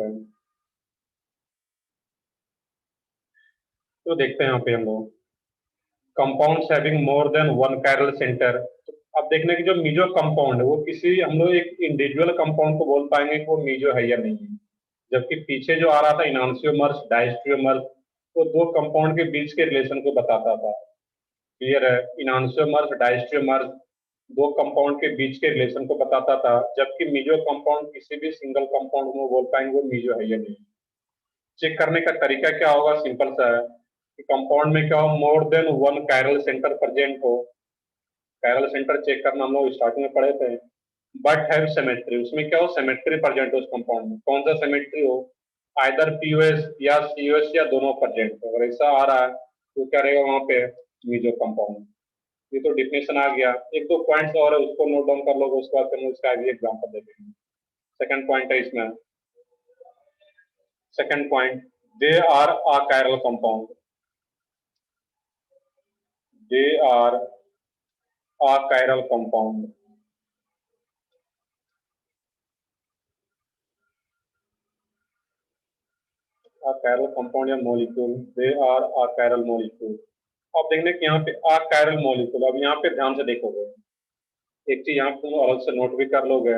सकते हैं। तो देखते हैं यहाँ पे हम लोग compounds having more than one chiral centre. अब देखने की जो मीजो कंपाउंड है वो किसी हम लोग एक इंडिविजुअल कंपाउंड को बोल पाएंगे कि वो मीजो है या नहीं है, जबकि पीछे जो आ रहा था इनांशियोमर्स डायस्ट्रियोमर्स, वो दो कंपाउंड के बीच के रिलेशन को बताता था। क्लियर है? इनांशियोमर्स डायस्ट्रियोमर्स दो कंपाउंड के बीच के रिलेशन को बताता था, जबकि मीजो कंपाउंड किसी भी सिंगल कंपाउंड को बोल पाएंगे वो मीजो है या नहीं। चेक करने का तरीका क्या होगा? सिंपल सा है कि कंपाउंड में क्या हो, मोर than one chiral centre present हो। कायरल सेंटर चेक करना हम लोग स्टार्टिंग में पढ़े थे। बट हैव सिमेट्री, उसमें क्या हो, सिमेट्री प्रेजेंट हो उस कंपाउंड में। कौन सा सिमेट्री हो? आइदर पीओएस या सीओएस या दोनों प्रेजेंट हो। अगर ऐसा आ रहा है तो क्या रहेगा वहां पे? Meso compound. ये तो डिफिनेशन आ गया। एक दो पॉइंट्स और है उसको नोट डाउन कर लोगे, उसके बाद फिर उसका भी एग्जांपल देखेंगे। सेकंड पॉइंट है इसमें, second point, they are a chiral compound. They are a chiral compound. A chiral compound या molecule, they are a chiral molecule. अब देखने कि यहाँ पे अ कायरल मॉलिक्यूल, अब यहाँ पे ध्यान से देखोगे एक चीज यहाँ पे तुम अलग से नोट भी कर लोगे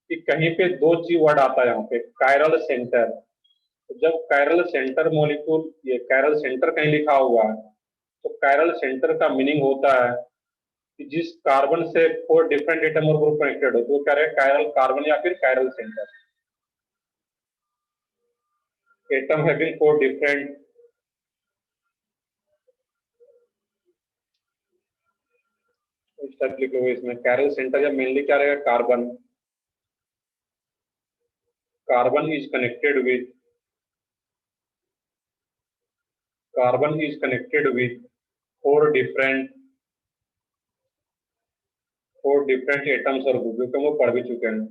कि कहीं पे दो चीज वर्ड आता है यहाँ पे, कायरल सेंटर। तो जब कायरल सेंटर मॉलिक्यूल, ये कायरल सेंटर कहीं लिखा हुआ है, तो कायरल सेंटर का मीनिंग होता है कि जिस कार्बन से फोर डिफरेंट एटम और ग्रुप कनेक्टेड हो, तो क्या रहे, कायरल कार्बन या फिर chiral centre. Atom having four different, लिख लो इसमें कायरल सेंटर या मेनली क्या रहेगा, carbon. Carbon is connected with, carbon is connected with four different, four different atoms और ग्रुप, जो हम लोग पढ़ भी चुके हैं,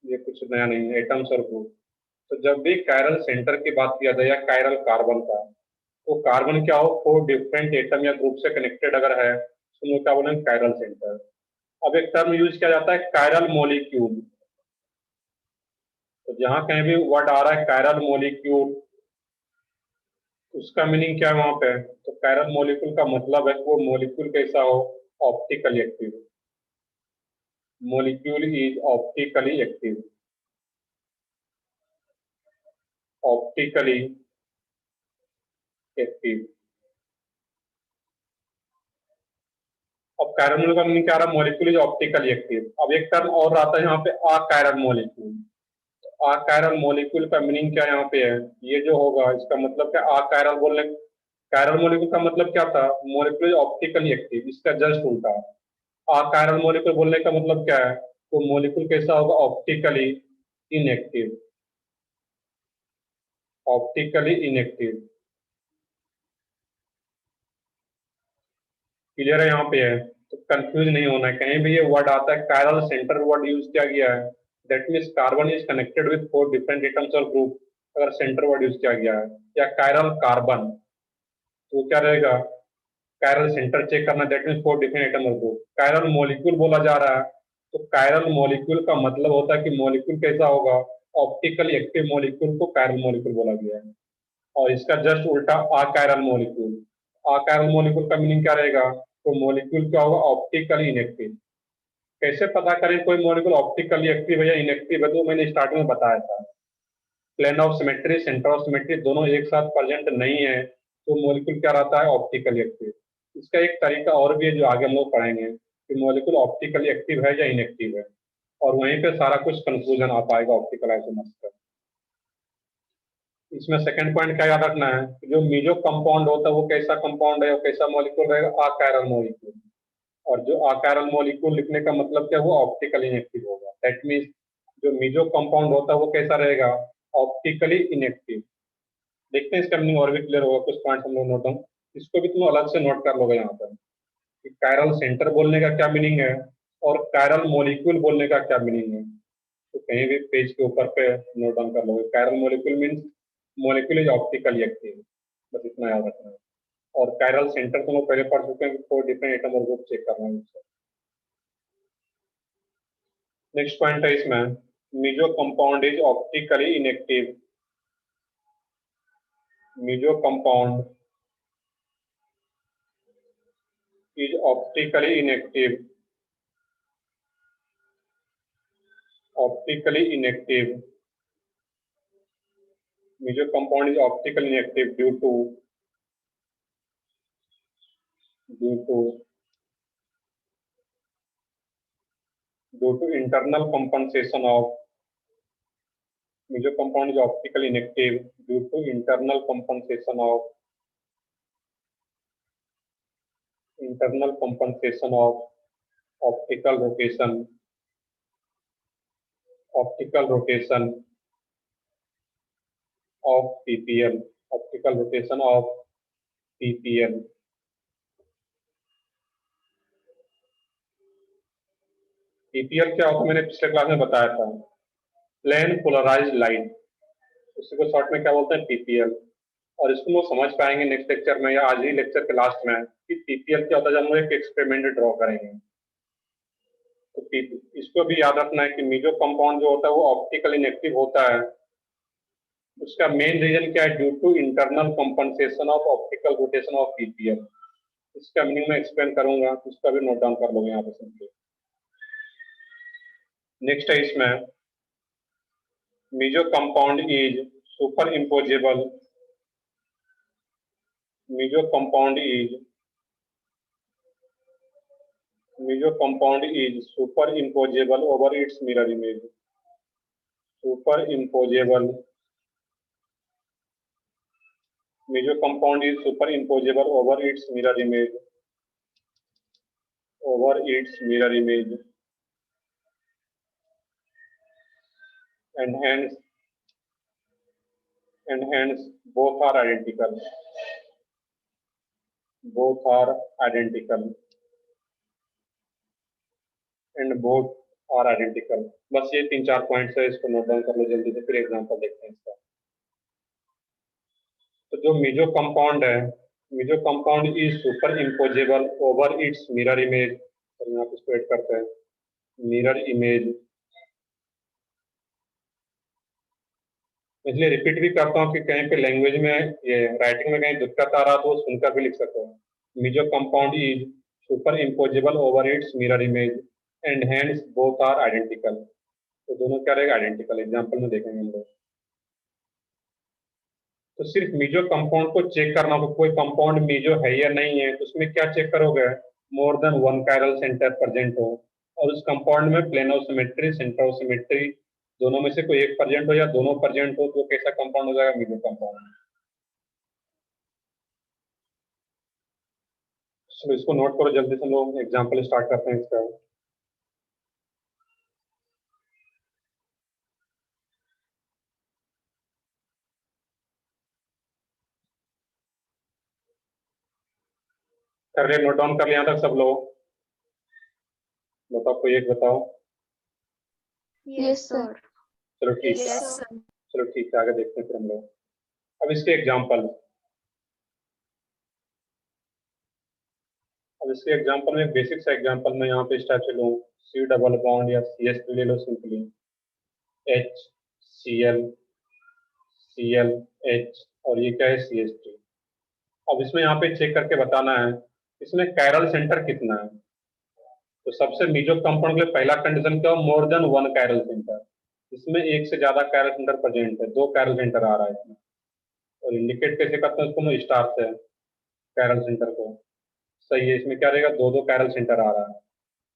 ये कुछ नया नहीं है, एटम्स और ग्रुप। तो जब भी कायरल सेंटर की बात किया जाए या कायरल कार्बन का, तो कार्बन क्या हो, फोर डिफरेंट एटम या ग्रुप से कनेक्टेड अगर है तो हम लोग क्या बोलेंगे, कायरल सेंटर। अब एक टर्म यूज किया जाता है कायरल मॉलिक्यूल। तो जहां कहीं भी वर्ड आ रहा है कायरल मॉलिक्यूल, उसका मीनिंग क्या है वहां पे? तो कायरल मॉलिक्यूल का मतलब है कि वो मॉलिक्यूल कैसा हो, optically active. Molecule is optically active, optically active. अब कायरल मॉलिक्यूल का मीनिंग क्या आ रहा है, मॉलिक्यूल इज ऑप्टिकली एक्टिव। अब एक टर्म और आता है यहाँ पे आ कायरल मॉलिक्यूल। आ कायरल मॉलिक्यूल का मीनिंग क्या यहाँ पे है, ये जो होगा इसका मतलब क्या, आ कायरल बोलने, कायरल मॉलिक्यूल का मतलब क्या था, मॉलिक्यूल ऑप्टिकली एक्टिव, इसका जस्ट उल्टा। आ कायरल मॉलिक्यूल बोलने का मतलब क्या है, तो मॉलिक्यूल कैसा होगा, optically inactive, optically inactive. Clear है यहाँ पे है? तो कंफ्यूज नहीं होना है, कहीं भी ये वर्ड आता है कायरल सेंटर वर्ड यूज किया गया है, that means carbon is connected with four different atoms और ग्रुप, अगर सेंटर वर्ड यूज किया गया है, या कायरल कार्बन, तो क्या रहेगा, कायरल सेंटर चेक करना, that means four different atom और ग्रुप। कायरल मॉलिक्यूल बोला जा रहा है, तो कायरल मॉलिक्यूल का मतलब होता है कि मॉलिक्यूल कैसा होगा, ऑप्टिकली एक्टिव मॉलिक्यूल को कायरल मॉलिक्यूल बोला गया है। और इसका जस्ट उल्टा अकायरल मॉलिक्यूल। अकायरल मॉलिक्यूल का मीनिंग क्या रहेगा, तो मॉलिक्यूल क्या होगा, ऑप्टिकली इनएक्टिव। कैसे पता करें कोई मॉलिक्यूल ऑप्टिकली एक्टिव है या इनएक्टिव है, तो मैंने स्टार्टिंग में बताया था, plane of symmetry centre of symmetry दोनों एक साथ प्रेजेंट नहीं है तो मॉलिक्यूल क्या रहता है, ऑप्टिकली एक्टिव। इसका एक तरीका और भी है जो आगे हम लोग पढ़ेंगे कि मॉलिक्यूल ऑप्टिकली एक्टिव है या इनएक्टिव है, और वहीं पे सारा कुछ कंक्लूजन आ पाएगा ऑप्टिकल आइसोमर्स का। इसमें सेकंड पॉइंट क्या याद रखना है, जो मीजो कंपाउंड होता है वो कैसा कंपाउंड है और कैसा मॉलिक्यूल रहेगा, अकायरल मॉलिक्यूल। और जो अकायरल मॉलिक्यूल लिखने का मतलब क्या, वो ऑप्टिकली इनएक्टिव होगा। दैट मीन्स जो मीजो कंपाउंड होता है वो कैसा रहेगा, ऑप्टिकली इनएक्टिव। देखते हैं इसका मीनिंग और भी क्लियर होगा, कुछ पॉइंट हम लोग नोट डाउन, इसको भी तुम अलग से नोट कर लोगे यहाँ पर कि कायरल सेंटर बोलने का क्या मीनिंग है और कायरल मॉलिक्यूल बोलने का क्या मीनिंग है। तो कहीं भी पेज के ऊपर पे नोट डाउन कर लोगे, chiral molecule means molecule is optically active, बस इतना याद रखना है। और कायरल सेंटर तुम लोग पहले पढ़ चुके हैं, फोर डिफरेंट एटम और ग्रुप चेक करना है उससे। नेक्स्ट पॉइंट है इसमें, meso compound is optically inactive. Meso compound is optically inactive. Optically inactive. Meso compound is optically inactive due to internal compensation of. Meso compound is optically inactive due to internal compensation of optical rotation of PPL. Optical rotation of PPL. PPL क्या होता है मैंने पिछले class में बताया था, plane polarised light, उसी को शॉर्ट में क्या बोलते हैं पीपीएल। और इसको हम समझ पाएंगे नेक्स्ट लेक्चर में या आज ही लेक्चर के लास्ट में कि पीपीएल क्या होता है जब हम एक एक्सपेरिमेंट ड्रॉ करेंगे। तो इसको भी याद रखना है कि मीजो कंपाउंड जो होता है वो ऑप्टिकल इनएक्टिव होता है। उसका मेन रीजन क्या है? Due to internal compensation of optical rotation of PPL. इसका मीनिंग मैं एक्सप्लेन करूंगा, इसका भी नोट डाउन कर लोगे यहाँ पे सिंपली। नेक्स्ट है इसमें meso compound is superimposable. Meso compound is superimposable over its mirror image. Superimposable. Meso compound is superimposable over its mirror image. and hence both are identical. बस ये 3-4 points है, इसको note down कर लो जल्दी से, फिर example देखते हैं इसका। तो जो मीजो कंपाउंड है, meso compound is superimposable over its mirror image. यहाँ पे इसको ऐड करते हैं मिरर इमेज। इसलिए रिपीट भी करता हूँ कि कहीं पे लैंग्वेज में ये राइटिंग में कहीं दिक्कत आ रहा तो सुनकर भी लिख सकते हो। Meso compound is superimposable over its mirror image and hence both are identical. तो दोनों क्या रहेगा? आइडेंटिकल। एग्जांपल में देखेंगे हम लोग। तो सिर्फ मीजो कंपाउंड को चेक करना होगा, कोई कंपाउंड मीजो है या नहीं है, तो उसमें क्या चेक करोगे? More than one chiral centre present हो और उस कंपाउंड में plane of symmetry, centre of symmetry दोनों में से कोई एक प्रेजेंट हो या दोनों प्रेजेंट हो, तो कैसा कंपाउंड हो जाएगा? Meso compound. चलो इसको नोट करो जल्दी से, लोग एग्जांपल स्टार्ट करते हैं इसका। कर रहे नोट डाउन कर लिया तक सब लोग? बताओ, कोई एक बताओ। Yes sir. चलो ठीक है, चलो ठीक है, आगे देखते हैं फिर हम लोग। अब इसके एग्जांपल में बेसिक सा एग्जांपल में यहाँ पे इस टाइप से लूँ, सी डबल बॉन्ड या सी एस ले लो simply, H C L H, और ये क्या है? C S T. अब इसमें यहाँ पे चेक करके बताना है इसमें कायरल सेंटर कितना है। तो सबसे मीजो कंपाउंड के लिए पहला कंडीशन क्या हो? मोर देन वन कायरल सेंटर। इसमें एक से ज्यादा कायरल सेंटर प्रेजेंट है, 2 कायरल सेंटर आ रहा है इसमें। और इंडिकेट कैसे करते हैं उसको? मैं स्टार से कायरल सेंटर को। सही है, इसमें क्या रहेगा? 2 कायरल सेंटर आ रहा है।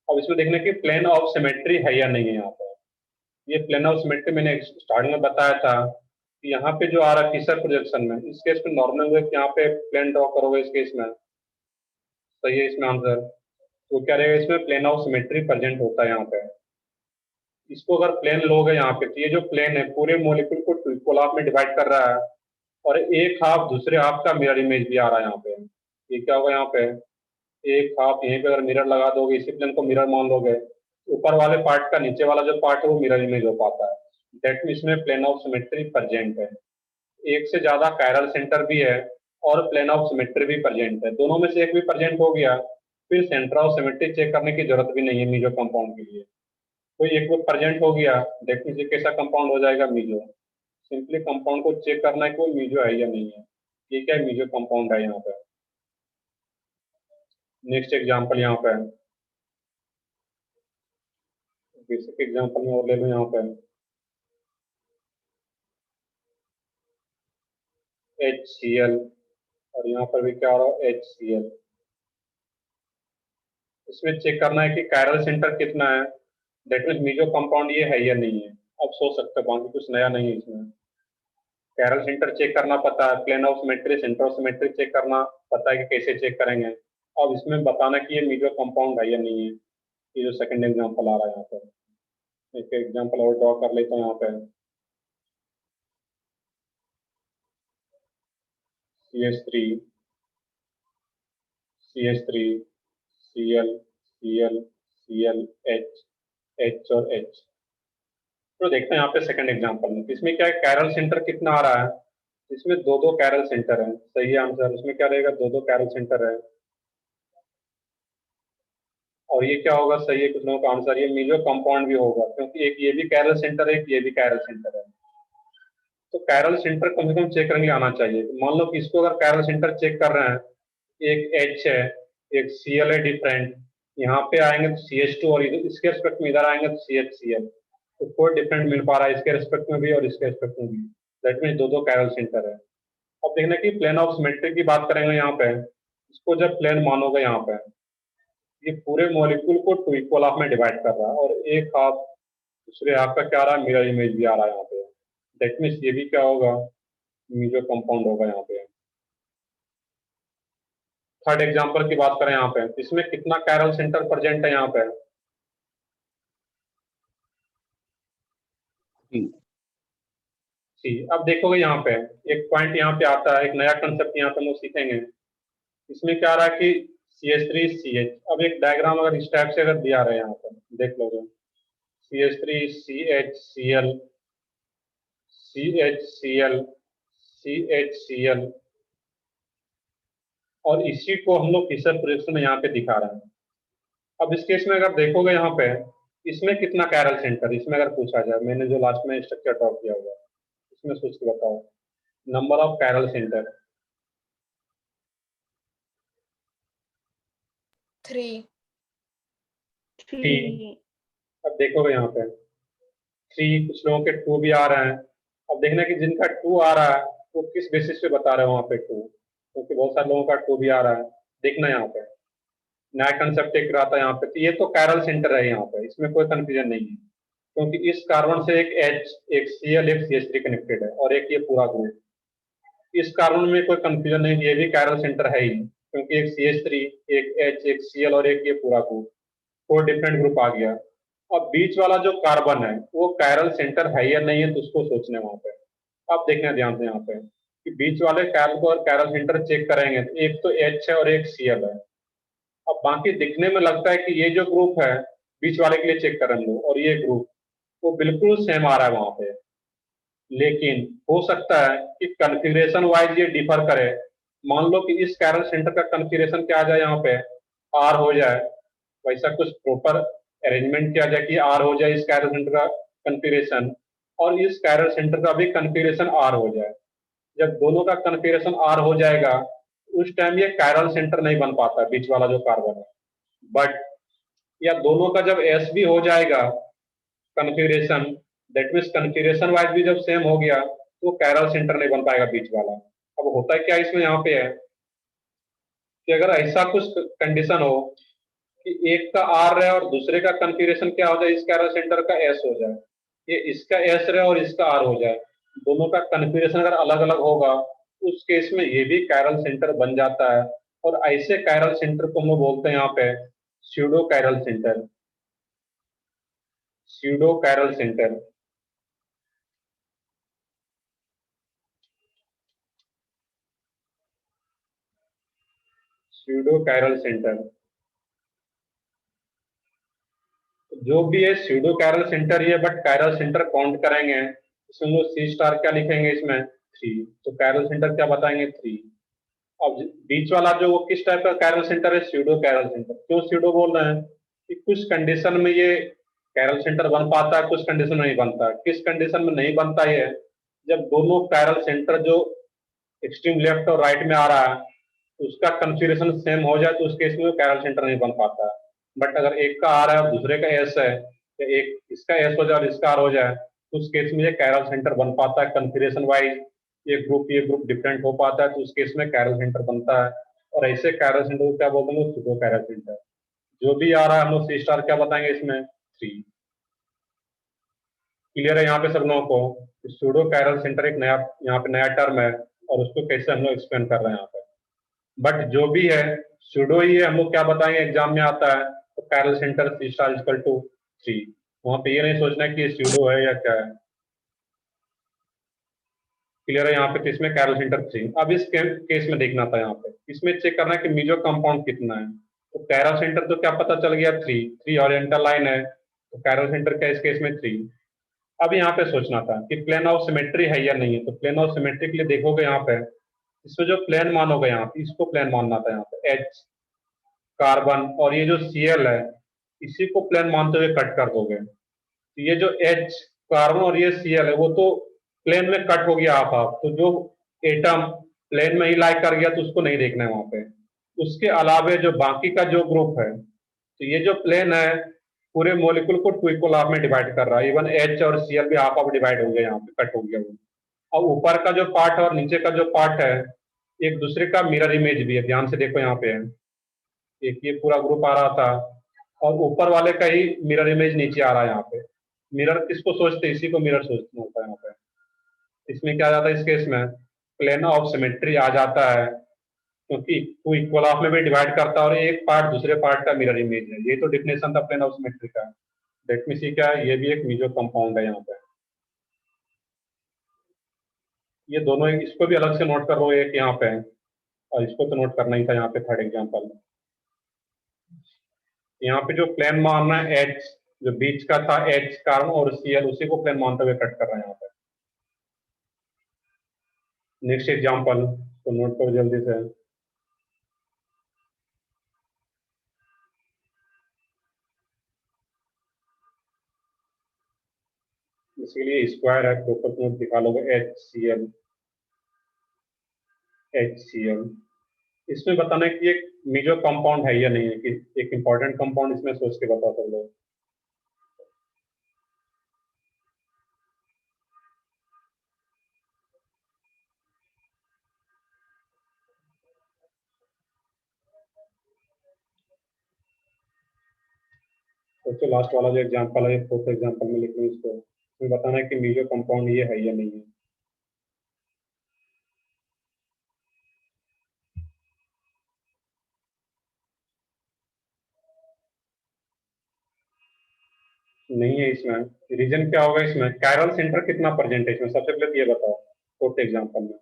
अब इसमें देखने की प्लेन ऑफ सिमेट्री है या नहीं है यहाँ पर। ये प्लेन ऑफ सिमेट्री मैंने स्टार्टिंग में बताया था कि यहाँ पे जो आ रहा है फिशर प्रोजेक्शन में, इस केस में नॉर्मल यहाँ पे प्लेन ड्रॉ करोगे इस केस में। सही है इसमें आंसर। तो क्या रहेगा? इसमें प्लेन ऑफ सिमेट्री प्रेजेंट होता है यहाँ पे। इसको अगर प्लेन लोगे यहाँ पे, तो ये जो प्लेन है पूरे मॉलिक्यूल को ट्विपल हाफ में डिवाइड कर रहा है और एक हाफ दूसरे हाफ का मिरर इमेज भी आ रहा है यहाँ पे। ये क्या होगा? यहाँ पे एक हाफ यहीं पे अगर मिरर लगा दोगे, इसी प्लेन को मिरर मान लोगे, ऊपर वाले पार्ट का नीचे वाला जो पार्ट है वो मिरर इमेज हो पाता है। दैट मीन इसमें प्लेन ऑफ सिमेट्री प्रेजेंट है। एक से ज्यादा कायरल सेंटर भी है और प्लेन ऑफ सिमेट्री भी प्रेजेंट है। दोनों में से एक भी प्रेजेंट हो गया, फिर सेंटर ऑफ सिमेट्री चेक करने की जरूरत भी नहीं है मीजो कंपाउंड के लिए। कोई एक में प्रेजेंट हो गया, देखने से कैसा कंपाउंड हो जाएगा, मीजो। सिंपली कंपाउंड को चेक करना है कि वो मीजो है या नहीं है। ये क्या है, मीजो कंपाउंड है यहाँ पे। नेक्स्ट एग्जांपल यहाँ पे, बेसिक एग्जांपल में और ले लो यहाँ पे, HCl, और यहाँ पर भी क्या हो रहा है, HCl। इसमें चेक करना है कि कायरल सेंटर कितना है, दैट मीन्स मीजो कंपाउंड ये है या नहीं है। अब सोच सकते हो, बाकी कुछ नया नहीं है इसमें। कैरल सेंटर चेक करना पता है, plane of symmetry, centre of symmetry check करना पता है कि कैसे चेक करेंगे। अब इसमें बताना कि ये मीजो कंपाउंड है या नहीं है। ये जो सेकंड एग्जांपल आ रहा है यहाँ पे, एक एग्जांपल और ड्रॉ कर लेता हूँ यहाँ पे। CH3, CH3, Cl, Cl, Cl, H, H और H। तो देखते हैं यहाँ पे सेकंड एग्जांपल में, इसमें क्या है, कैरल सेंटर कितना आ रहा है। इसमें दो दो कैरल सेंटर है, सही है आंसर। इसमें क्या रहेगा, दो दो कैरल सेंटर है। और ये क्या होगा, सही है कुछ लोगों का आंसर, ये मीजो कंपाउंड भी होगा, क्योंकि एक ये भी कैरल सेंटर है, एक ये भी कैरल सेंटर है। तो कैरल सेंटर कम से कम चेक करने आना चाहिए। मान लो कि इसको अगर कैरल सेंटर चेक कर रहे हैं, एक H है, एक Cl है डिफरेंट, यहाँ पे आएंगे तो CH2, और इसके रिस्पेक्ट में इधर आएंगे तो CHCl। तो कोई डिफरेंट मिल पा रहा है इसके रिस्पेक्ट में भी और इसके रिस्पेक्ट में भी, दैट मीन दो दो कैरल सेंटर है। अब देखना कि प्लेन ऑफ सिमेट्री की बात करेंगे यहाँ पे, इसको जब प्लेन मानोगे यहाँ पे, ये पूरे मॉलिक्यूल को टू इक्वल हाफ में डिवाइड कर रहा है, और एक हाफ दूसरे हाफ का क्या आ रहा है, मिरर इमेज भी आ रहा है यहाँ पे। दैट मीन्स ये भी क्या होगा, मीजो कंपाउंड होगा यहाँ पे। थर्ड एग्जांपल की बात करें यहाँ पे, इसमें कितना कैरल सेंटर प्रेजेंट है यहाँ पे। सी। अब देखोगे यहाँ पे एक पॉइंट यहाँ पे आता है, एक नया कंसेप्ट यहाँ पे हम लोग सीखेंगे। इसमें क्या आ रहा है कि CH3CH। अब एक डायग्राम अगर इस टाइप से अगर दिया रहा है यहाँ पर, देख लोगे, CH3CHCl, CHCl, CHCl, और इसी को हम लोग फिशर प्रोजेक्शन में यहाँ पे दिखा रहे हैं। अब इस केस में अगर देखोगे यहाँ पे, इसमें कितना कैरल सेंटर, इसमें अगर पूछा जाए, मैंने जो लास्ट में स्ट्रक्चर ड्रॉ किया हुआ है, इसमें सोच के बताओ, नंबर ऑफ कैरल सेंटर। 3। 3। अब देखोगे यहाँ पे 3, कुछ लोगों के 2 भी आ रहे हैं। अब देखना कि जिनका 2 आ रहा है वो किस बेसिस पे बता रहे हो वहाँ पे 2, क्योंकि बहुत सारे लोगों का 2 भी आ रहा है। देखना यहाँ पे नया कंसेप्ट एक रहा था यहाँ पे, तो ये तो कैरल सेंटर है यहाँ पे, इसमें कोई कंफ्यूजन नहीं है, क्योंकि इस कार्बन से एक H, एक Cl, एक CH3 कनेक्टेड है, और एक ये पूरा ग्रुप। इस कार्बन में कोई कंफ्यूजन नहीं, ये भी कैरल सेंटर है ही, क्योंकि एक CH3, एक H, एक Cl और एक ये पूरा ग्रुप, 4 डिफरेंट ग्रुप आ गया। अब बीच वाला जो कार्बन है वो कैरल सेंटर है या नहीं है, तो उसको सोचने वहां पे। अब देखना ध्यान से यहाँ पे कि बीच वाले कैरल को और कैरल सेंटर चेक करेंगे तो एक तो H है और एक Cl है। अब बाकी दिखने में लगता है कि ये जो ग्रुप है बीच वाले के लिए चेक कर लो, और ये ग्रुप वो बिल्कुल सेम आ रहा है वहां पे, लेकिन हो सकता है कि कन्फिग्रेशन वाइज ये डिफर करे। मान लो कि इस कैरल सेंटर का कन्फिग्रेशन क्या आ जाए यहाँ पे, R हो जाए, वैसा कुछ प्रॉपर अरेंजमेंट किया जाए कि R हो जाए इस कैरल सेंटर का कन्फिग्रेशन, और इस कैरल सेंटर का भी कन्फिग्रेशन R हो जाए। जब दोनों का कन्फिग्रेशन R हो जाएगा, उस टाइम ये कैरल सेंटर नहीं बन पाता बीच वाला जो कार्बन है। बट या दोनों का जब S भी हो जाएगा configuration, that means configuration wise भी जब सेम हो गया तो कैरल सेंटर नहीं बन पाएगा बीच वाला। अब होता है क्या इसमें यहाँ पे है कि अगर ऐसा कुछ कंडीशन हो कि एक का R रहे और दूसरे का कन्फिग्रेशन क्या हो जाए, इस कैरल सेंटर का S हो जाए, ये इसका S रहे और इसका R हो जाए, दोनों का कन्फिग्रेशन अगर अलग अलग होगा, उस केस में ये भी कैरल सेंटर बन जाता है। और ऐसे कैरल सेंटर को हम लोग बोलते हैं यहाँ पे pseudo chiral centre. Pseudo chiral centre. Pseudo chiral centre जो भी है स्यूडो कैरल सेंटर ही है, बट कैरल सेंटर काउंट करेंगे इसमें हम लोग सी स्टार क्या लिखेंगे इसमें, 3। तो कैरल सेंटर क्या बताएंगे, 3। अब बीच वाला जो वो किस टाइप का कैरल सेंटर है, स्यूडो कैरल सेंटर। क्यों स्यूडो बोल रहे हैं कि कुछ कंडीशन में ये कैरल सेंटर बन पाता है, कुछ कंडीशन में नहीं बनता। किस कंडीशन में नहीं बनता ये, जब दोनों कैरल सेंटर जो एक्सट्रीम लेफ्ट और राइट में आ रहा है उसका कंफिगरेशन सेम हो जाए तो उस केस में कैरल सेंटर नहीं बन पाता। बट अगर एक का आर है और दूसरे का एस है, या एक इसका एस हो जाए और इसका आर हो जाए, तो उस केस में ये कैरल सेंटर बन पाता है कंफिगरेशन वाइज। ये ग्रुप डिफरेंट हो पाता है, तो उस केस में कैरल सेंटर बनता है। और ऐसे कैरल सेंटर को क्या बोलते हैं, सुडो कैरल सेंटर। जो भी आ रहा है हम लोग सी स्टार क्या बताएंगे इसमें, 3। क्लियर है यहाँ पे सब लोगों को? सूडो कैरल सेंटर एक नया यहाँ पे नया टर्म है, और उसको कैसे हम लोग एक्सप्लेन कर रहे हैं यहाँ पे। बट जो भी है सूडो ही है, हम लोग क्या बताएंगे एग्जाम में आता है, तो chiral centre C star equal to 3। वहां पे ये नहीं सोचना है कि ये सूडो है या क्या है। क्लियर है यहाँ पे? तो इसमें कैरल सेंटर 3। अब इस केस में देखना था, यहाँ पे इसमें चेक करना है कि मीजो कंपाउंड कितना है। तो कैरल सेंटर तो क्या पता चल गया, 3। 3 ओरिएंटल लाइन है, तो कैरल सेंटर क्या इस केस में 3। अब यहाँ पे सोचना था कि प्लेन ऑफ सिमेट्री है या नहीं है। तो प्लेन ऑफ सिमेट्री के लिए देखोगे यहाँ पे, इसमें जो प्लेन मानोगे यहाँ पे, इसको प्लेन मानना था यहाँ पे, एच कार्बन और ये जो सीएल है, इसी को प्लेन मानते हुए कट कर दोगे। तो ये जो एच कार्बन और ये सीएल है वो तो प्लेन में कट हो गया हाफ हाफ, तो जो एटम प्लेन में ही लाई कर गया तो उसको नहीं देखना है वहां पे। उसके अलावे जो बाकी का जो ग्रुप है, तो ये जो प्लेन है पूरे मोलिकुल को टू इक्वल हाफ में डिवाइड कर रहा है। इवन एच और सीएल भी हाफ हाफ डिवाइड हो गया, यहाँ पे कट हो गया वो। और ऊपर का जो पार्ट है और नीचे का जो पार्ट है, एक दूसरे का मिरर इमेज भी है। ध्यान से देखो यहाँ पे है, एक ये पूरा ग्रुप आ रहा था और ऊपर वाले का ही मिरर इमेज नीचे आ रहा है यहाँ पे। मिरर किसको सोचते हैं, इसी को मिरर सोचना होता है यहाँ पे। इसमें क्या आ जाता है, इस केस में प्लेन ऑफ सिमेट्री आ जाता है, क्योंकि टू इक्वल हाफ में भी डिवाइड करता है और एक पार्ट दूसरे पार्ट का मिरर इमेज है। ये तो डिफिनेशन था प्लेन ऑफ सिमेट्री का। लेट मी सी, क्या है, ये भी एक मीजो कंपाउंड है यहाँ पे। ये दोनों, इसको भी अलग से नोट कर लो एक यहाँ पे, और इसको तो नोट करना ही था यहाँ पे, थर्ड एग्जाम्पल। यहाँ पे जो प्लेन मानना है एच, जो बीच का था एच कार्बन और सीएल, उसी को प्लेन मानते हुए कट कर रहे हैं यहाँ पे। नेक्स्ट एग्जाम्पल तो नोट करो जल्दी से। इसीलिए स्क्वायर है, प्रॉपर नोट दिखा लोगे, H C L, H C L. इसमें बताना है कि एक मेजर कंपाउंड है या नहीं है, कि एक इंपॉर्टेंट कंपाउंड इसमें सोच के बता सब लोग। सबसे लास्ट वाला जो एग्जाम्पल है, फोर्थ एग्जाम्पल में लिख रहे हैं इसको, इसमें बताना है कि मेजर कंपाउंड ये है या नहीं है। नहीं है इसमें। रीजन क्या होगा इसमें, कैरल सेंटर कितना प्रेजेंट है इसमें, सबसे पहले तो ये बताओ फोर्थ एग्जाम्पल में।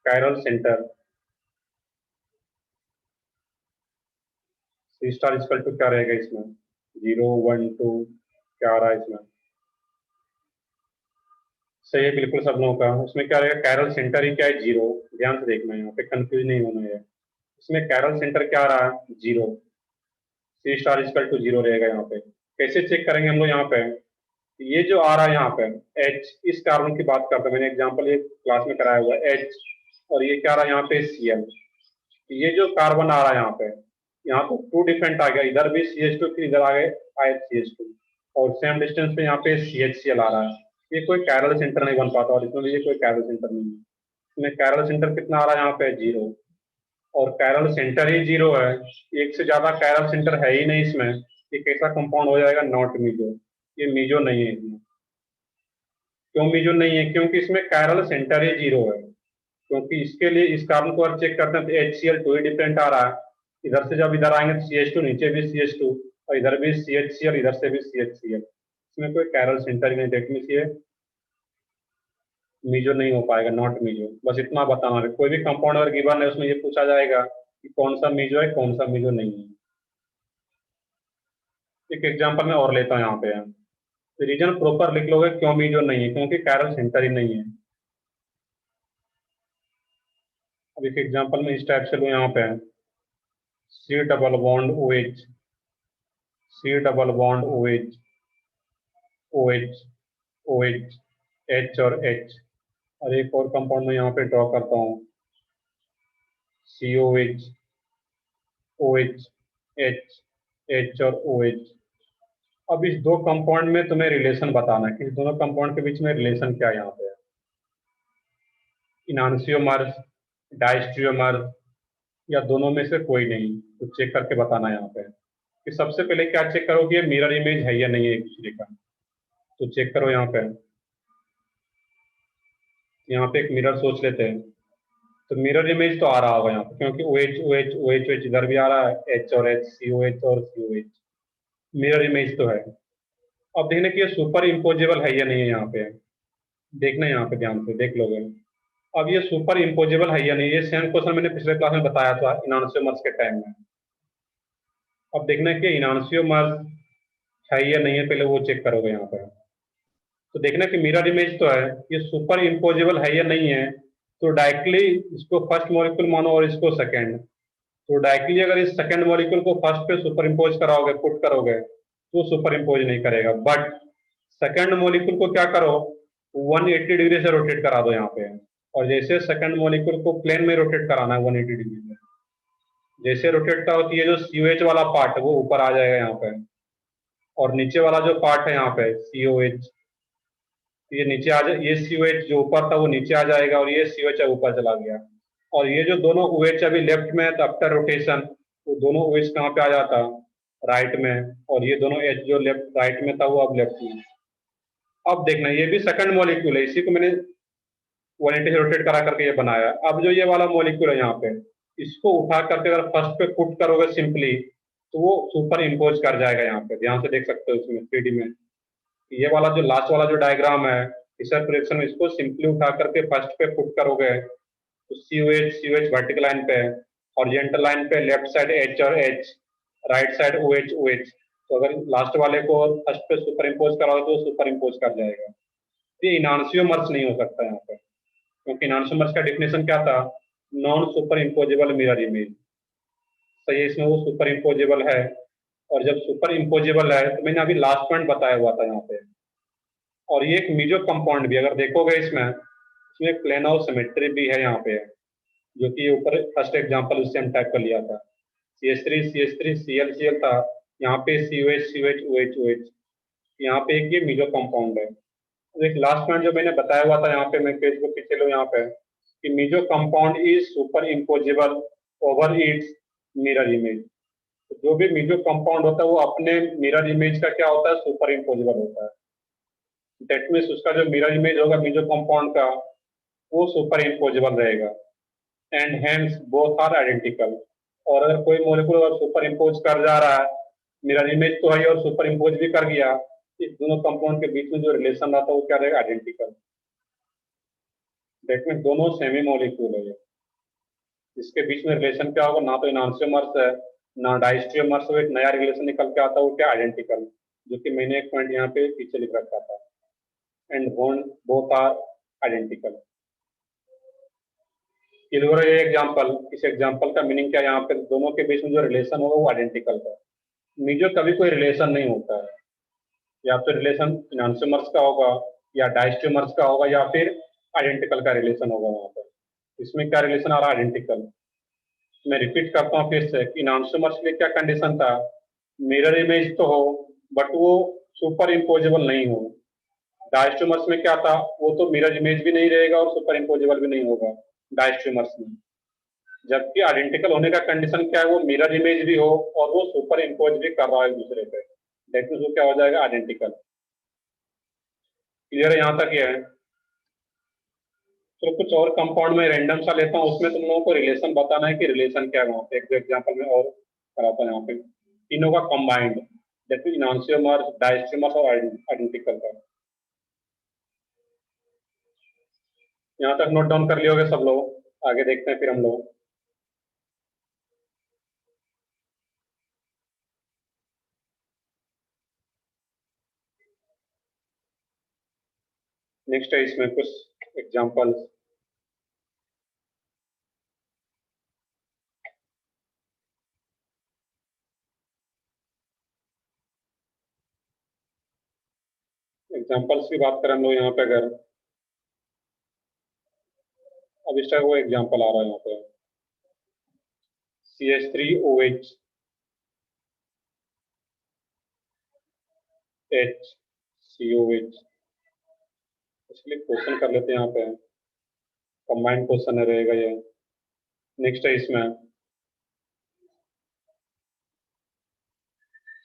Chiral centre C star equal to क्या रहेगा इसमें, 0 1 2, क्या आ रहा है इसमें? सही है बिल्कुल सब लोगों का। उसमें क्या रहेगा, कैरल सेंटर ही क्या है, 0। ध्यान से देखना है यहाँ पे, कंफ्यूज नहीं होना है। इसमें कैरल सेंटर क्या आ रहा है, 0। सी स्टार इक्वल टू 0 रहेगा यहाँ पे। कैसे चेक करेंगे हम लोग यहाँ पे, ये जो आ रहा है यहाँ पे एच, इस कार्बन की बात करते हैं, मैंने एग्जाम्पल ये क्लास में कराया हुआ है एच, और ये क्या आ रहा है यहाँ पे, सीएल। ये जो कार्बन आ रहा है यहाँ तो टू डिफरेंट आ गया, इधर भी सी एच टू, फिर इधर आ गए आई सी एच टू, और सेम डिस्टेंस पे यहाँ पे सी एच सी एल आ रहा है। ये कोई कैरल सेंटर नहीं बन पाता, और इसमें भी ये कोई कैरल सेंटर नहीं है। इसमें कैरल सेंटर कितना आ रहा है यहाँ पे, 0। और कैरल सेंटर ही 0 है, एक से ज्यादा कैरल सेंटर है ही नहीं इसमें। ये कैसा कंपाउंड हो जाएगा, नॉट मीजो। ये मीजो नहीं है इसमें। क्यों मीजो नहीं है, क्योंकि इसमें कैरल सेंटर ही 0 है। क्योंकि इसके लिए इस कार्बन को अगर चेक करते हैं तो एच सी एल टू ही डिफरेंट आ रहा है। इधर से जब इधर आएंगे तो सी एच टू, नीचे भी सी एच टू, और इधर भी सी एच सी एल, इधर से भी सी एच सी एल। इसमें कोई कैरल सेंटर ही नहीं। देखने से मीजो नहीं हो पाएगा, नॉट मीजो। बस इतना बताना है। कोई भी कंपाउंड अगर गिवन है उसमें ये पूछा जाएगा कि कौन सा मीजो है, कौन सा मीजो नहीं है। एक एग्जाम्पल में और लेता हूँ यहाँ पे। तो रीजन प्रॉपर लिख लोगे क्यों मीजो नहीं है, क्योंकि कैरल सेंटर ही नहीं है। अब एक एग्जाम्पल में इस टाइप से लो यहाँ पे, C double bond O H, C double bond OH, OH, OH, H और H। और एक और कंपाउंड मैं यहाँ पे ड्रॉ करता हूँ, COH, OH, H, H और OH। अब इस दो कंपाउंड में तुम्हें रिलेशन बताना है कि इस दोनों कंपाउंड के बीच में रिलेशन क्या यहाँ पे है। इनांसियोमर्स, डायस्ट्रियोमर्स या दोनों में से कोई नहीं, तो चेक करके बताना है यहाँ पे कि सबसे पहले क्या चेक करो कि ये मिरर इमेज है या नहीं है एक दूसरे का। तो चेक करो यहाँ पे एक मिरर सोच लेते हैं। तो मिरर इमेज तो आ रहा होगा यहाँ पे, क्योंकि OH, OH, OH, OH इधर भी आ रहा है, H और H, COH और COH, मिरर इमेज तो है। अब देखने कि ये सुपर इम्पोजेबल है या नहीं है यहाँ पे, देखना यहाँ पे ध्यान से देख लोगे। अब ये सुपर इम्पोजेबल है या नहीं, ये सेम क्वेश्चन मैंने पिछले क्लास में बताया था इनांसियोमर्स के टाइम में। अब देखना है कि इनांसियोमर्स है या नहीं है, पहले वो चेक करोगे यहाँ पे। तो देखना कि मिरर इमेज तो है, ये सुपर इम्पोजेबल है या नहीं है। तो डायरेक्टली इसको फर्स्ट मॉलिक्यूल मानो और इसको सेकंड। तो डायरेक्टली अगर इस सेकंड मॉलिक्यूल को फर्स्ट पे सुपर इम्पोज कराओगे, पुट करोगे, तो सुपर इम्पोज नहीं करेगा। बट सेकंड मॉलिक्यूल को क्या करो, 180 डिग्री से रोटेट करा दो यहाँ पे। और जैसे सेकंड मॉलिक्यूल को प्लेन में रोटेट कराना है 180 डिग्री में, जैसे रोटेट करो तो ये जो COH वाला पार्ट है वो ऊपर आ जाएगा यहाँ पे, और नीचे वाला जो पार्ट है यहाँ पे COH, ये नीचे आ जाए, ये COH जो ऊपर था वो नीचे आ जाएगा और ये COH ऊपर चला गया। और ये जो दोनों OH अभी लेफ्ट में है, तो आफ्टर रोटेशन वो दोनों OH कहाँ पे आ जाता, राइट में, और ये दोनों H जो लेफ्ट राइट में था वो अब लेफ्ट में। अब देखना ये भी सेकंड मॉलिक्यूल है, इसी को मैंने 180 से रोटेट करा करके ये बनाया। अब जो ये वाला मॉलिक्यूल है यहाँ पे, इसको उठा करके अगर फर्स्ट पे पुट करोगे सिंपली, तो वो सुपर इम्पोज कर जाएगा यहाँ पे, ध्यान से देख सकते हो इसमें 3D में। ये वाला जो लास्ट वाला जो डायग्राम है, इस प्रोजेक्शन में इसको सिंपली उठा करके फर्स्ट पे पुट करोगे तो COH वर्टिकल लाइन पे, हॉरिजॉन्टल लाइन पे लेफ्ट साइड H और H, राइट साइड OH। तो अगर लास्ट वाले को फर्स्ट पे सुपर इम्पोज कराओगे तो सुपर इम्पोज कर जाएगा। ये इनांसियोमर्स नहीं हो सकता यहाँ पे, क्योंकि इनांसियोमर्स का डेफिनेशन क्या था, non super imposable mirror image. तो ये इसमें वो सुपर इम्पोजेबल है। और जब सुपर इम्पोजेबल है तो मैंने अभी लास्ट पॉइंट बताया हुआ था यहाँ पे। और ये एक मीजो कंपाउंड भी अगर देखोगे इसमें प्लेन ऑफ सिमेट्री भी है यहाँ पे, जो कि ऊपर फर्स्ट एग्जांपल उससे हम टाइप कर लिया था, CH3 Cl था, यहाँ पे COH OH। यहाँ पे एक ये मीजो कंपाउंड है। तो एक लास्ट पॉइंट जो मैंने बताया हुआ था यहाँ पे, मैं पेज को पीछे लो यहाँ पे, कि meso compound is superimposable over its mirror image. तो जो भी मीजो कंपाउंड होता है वो अपने मिरर इमेज का क्या होता है, सुपर इम्पोजेबल होता है। दैट मीन्स उसका जो मिरर इमेज होगा मीजो कंपाउंड का, वो सुपर इम्पोजेबल रहेगा, and hence both are identical. और अगर कोई मॉलिक्यूल अगर सुपर इम्पोज कर जा रहा है, मिरर इमेज तो है और सुपर इम्पोज भी कर गया, इस दोनों कंपाउंड के बीच में जो रिलेशन रहता है वो क्या रहेगा, आइडेंटिकल। दैट मीन्स दोनों सेमी मॉलिक्यूल है। इसके बीच में रिलेशन क्या होगा, ना तो इनांसियोमर्स है ना डायस्ट्रियोमर्स, एक नया रिलेशन निकल के आता है वो क्या, आइडेंटिकल, जो कि मैंने एक पॉइंट यहाँ पे पीछे लिख रखा था, एंड बोथ आर आइडेंटिकल। ये एग्जाम्पल, इस एग्जाम्पल का मीनिंग क्या है, यहाँ पे दोनों के बीच में जो रिलेशन होगा वो आइडेंटिकल का। मीजो कभी कोई रिलेशन नहीं होता है, या तो रिलेशन इनांसियोमर्स का होगा या डायस्ट्रियोमर्स का होगा या फिर आइडेंटिकल का रिलेशन होगा वहां पर। इसमें क्या रिलेशन आ रहा है, आइडेंटिकल। मैं रिपीट करता हूँ फिर से, इनांसियोमर्स के लिए क्या कंडीशन था, मिरर इमेज तो हो बट वो सुपर इम्पोजेबल नहीं हो। डायस्ट्रियोमर्स में क्या था, वो तो मिरर इमेज भी नहीं रहेगा और सुपर इम्पोजेबल भी नहीं होगा डायस्ट्रियोमर्स में। जबकि आइडेंटिकल होने का कंडीशन क्या है, वो मिरर इमेज भी हो और वो सुपर इम्पोज भी कर रहा है एक दूसरे पे, दैट मींस वो क्या हो जाएगा, आइडेंटिकल। क्लियर है यहाँ तक ये है। तो कुछ और कंपाउंड में रैंडम सा लेता हूँ, उसमें तुम लोगों को रिलेशन बताना है कि रिलेशन क्या है वहाँ पे। एक एग्जाम्पल में और कराता हूँ यहाँ पे, तीनों का कंबाइंड, दैट मींस इनांसियोमर्स, डायस्ट्रियोमर्स और आइडेंटिकल का। यहाँ तक नोट डाउन कर लियोगे सब लोग, आगे देखते हैं फिर हम लोग। नेक्स्ट है इसमें कुछ एग्जाम्पल। एग्जाम्पल्स की बात करें हम लोग यहाँ पे, अगर अब इस टाइप वो एग्जाम्पल आ रहा है यहाँ पे, CH3OH HCOH। इसलिए क्वेश्चन कर लेते हैं यहाँ पे, कंबाइंड क्वेश्चन रहेगा ये। नेक्स्ट है इसमें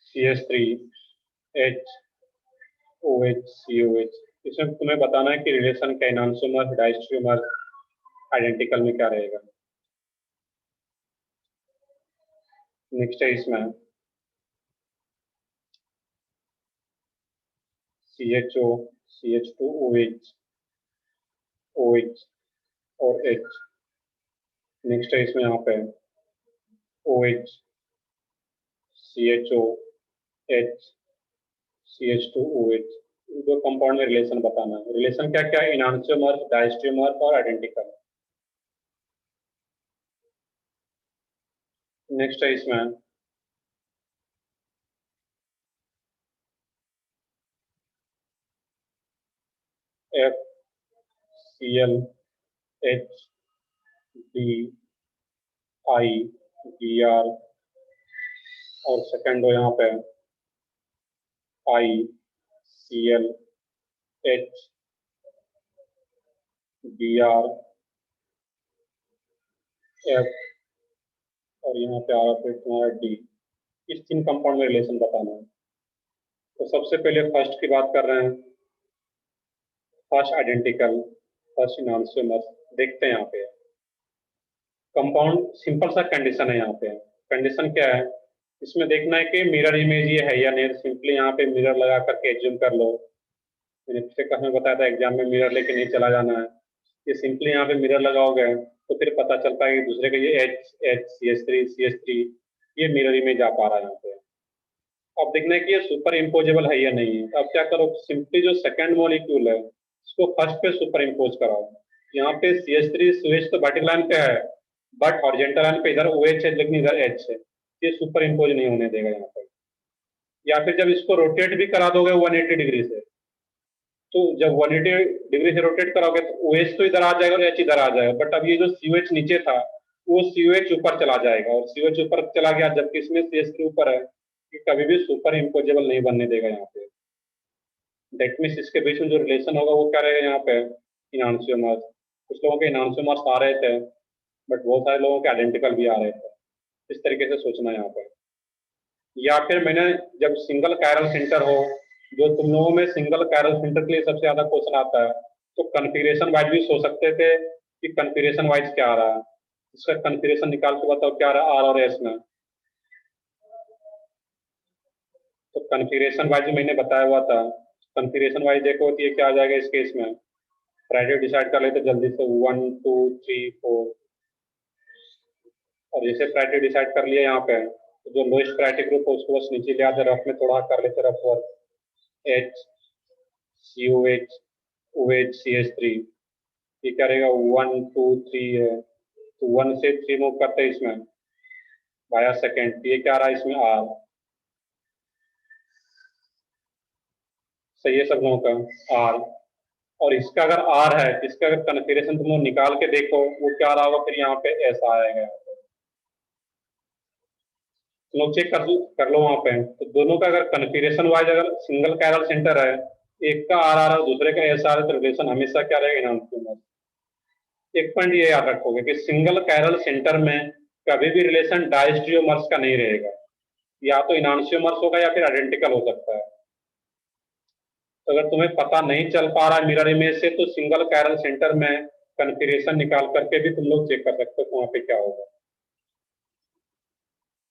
CH3HOHCOH। इसमें तुम्हें बताना है कि रिलेशन क्या एनांसोमर डायस्ट्रोमर आइडेंटिकल में क्या रहेगा। नेक्स्ट है इसमें CHO CH2OH OH और H। नेक्स्ट है इसमें यहाँ पे OH CHO H CH2OH। दो कंपाउंड में रिलेशन बताना है। रिलेशन क्या क्या है, इनांशियोमर डायस्ट्रोमर और आइडेंटिकल। नेक्स्ट है इसमें FCl HDIBr और सेकंड हो यहाँ पे ICl HBr F और यहाँ पे आ रहा फिर तुम्हारा D। इस तीन कंपाउंड में रिलेशन बताना है। तो सबसे पहले फर्स्ट की बात कर रहे हैं, फर्स्ट आइडेंटिकल फर्स्ट इनांशियोमर। देखते हैं यहाँ पे कंपाउंड, सिंपल सा कंडीशन है यहाँ पे। कंडीशन क्या है, इसमें देखना है कि मिरर इमेज ये है या नहीं। सिंपली यहाँ पे मिरर लगा करके एज्यूम कर लो। मैंने पिछले क्लास में बताया था एग्जाम में मिरर लेके नहीं चला जाना है। ये सिंपली यहाँ पे मिरर लगाओगे तो फिर पता चलता है कि दूसरे का ये CH3 ये मिरर इमेज आ पा रहा है यहाँ पे। अब देखना है कि ये सुपर इम्पोजेबल है या नहीं है। अब क्या करो, सिंपली जो सेकंड मॉलिक्यूल है इसको फर्स्ट पे सुपर इम्पोज कराओ। यहाँ पे CH3OH तो वर्टिकल लाइन पे है, बट हॉरिजॉन्टल लाइन पे इधर OH है लेकिन इधर H है। ये सुपर इम्पोज नहीं होने देगा यहाँ पर। या फिर जब इसको रोटेट भी करा दोगे 180 डिग्री से, तो जब 180 डिग्री से रोटेट कराओगे तो OH तो इधर आ जाएगा और H इधर आ जाएगा। बट अब ये जो COH नीचे था वो COH ऊपर चला जाएगा, और COH ऊपर चला गया जबकि इसमें CH3 ऊपर है, कि कभी भी सुपर इम्पोजेबल नहीं बनने देगा यहाँ पे। दैट मीन्स इसके बीच में जो रिलेशन होगा वो क्या रहेगा यहाँ पे, इनांशियोमर्स। कुछ लोगों के इनांशियोमर्स आ रहे थे बट बहुत सारे लोगों के आइडेंटिकल भी आ रहे थे। इस तरीके से सोचना है यहाँ पे। या फिर मैंने जब सिंगल कायरल सेंटर हो, जो तुम लोगों में सिंगल कायरल सेंटर के लिए सबसे ज्यादा क्वेश्चन आता है, तो कन्फिगरेशन वाइज भी सोच सकते थे कि कन्फिगरेशन वाइज क्या आ रहा है। इसका कन्फिगरेशन निकाल के बताओ क्या आ रहा है R और S में। तो कन्फिगरेशन वाइज मैंने बताया हुआ था। कन्फिगरेशन वाइज देखो तो ये क्या आ जाएगा इस केस में। प्रायोरिटी डिसाइड कर लेते जल्दी से 1 2 3 4। और जैसे प्रायोरिटी डिसाइड कर लिया यहाँ पे, तो जो लोएस्ट प्रायोरिटी ग्रुप है उसको बस नीचे ले आते, रफ में थोड़ा कर लेते rough work. H COH OH CH3 ये क्या रहेगा 1 2 3 है, तो 1 से 3 मूव करते हैं इसमें बाया सेकेंड। ये क्या आ रहा है इसमें R। सही है सब लोगों का R। और इसका अगर R है, इसका अगर कन्फिगरेशन तुम लोग निकाल के देखो वो क्या रहा होगा, फिर यहाँ पे ऐसा आएगा। तुम लोग चेक कर लो वहां पे। तो दोनों का अगर कन्फिगरेशन वाइज अगर सिंगल कायरल सेंटर है, एक का R आ रहा है दूसरे का S आ रहा है, तो रिलेशन हमेशा क्या रहेगा, इनांशियोमर। एक पॉइंट ये याद रखोगे कि सिंगल कायरल सेंटर में कभी भी रिलेशन डायस्ट्रियोमर्स का नहीं रहेगा। या तो इनांशियोमर्स होगा या फिर आइडेंटिकल हो सकता है। तो अगर तुम्हें पता नहीं चल पा रहा है मिरर इमेज से, तो सिंगल कायरल सेंटर में कन्फिगरेशन निकाल करके भी तुम लोग चेक कर सकते हो वहां पे क्या होगा।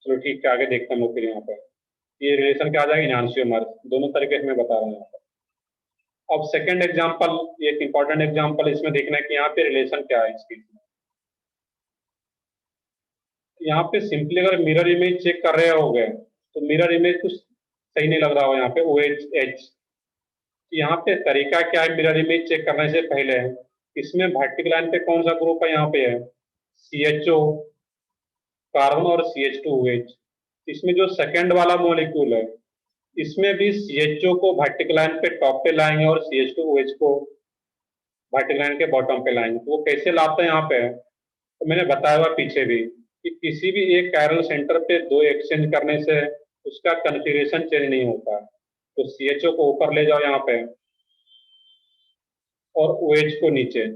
चलो ठीक है, आगे देखते हैं हम लोग फिर यहाँ पे। ये रिलेशन क्या आ जाएगा, इनांशियोमर। दोनों तरीके से मैं बता रहा हूँ। अब सेकंड एग्जांपल, एक इंपॉर्टेंट एग्जांपल इसमें देखना है कि यहाँ पे रिलेशन क्या है इसकी। यहाँ पे सिंपली अगर मिरर इमेज चेक कर रहे होगे तो मिरर इमेज कुछ सही नहीं लग रहा हो यहाँ पे OH। यहाँ पे तरीका क्या है मिरर इमेज चेक करने से पहले, इसमें वर्टिकल लाइन पे कौन सा ग्रुप है, यहाँ पे है CHO कार्बन और CH2OH। इसमें जो सेकंड वाला मॉलिक्यूल है इसमें भी CHO को वर्टिकल लाइन पे टॉप पे लाएंगे और CH2OH को वर्टिकल लाइन के बॉटम पे लाएंगे। तो वो कैसे लाते हैं यहाँ पे, तो मैंने बताया हुआ पीछे भी कि किसी भी एक कायरल सेंटर पे दो एक्सचेंज करने से उसका कन्फिग्रेशन चेंज नहीं होता। तो CHO को ऊपर ले जाओ यहाँ पे और OH को नीचे।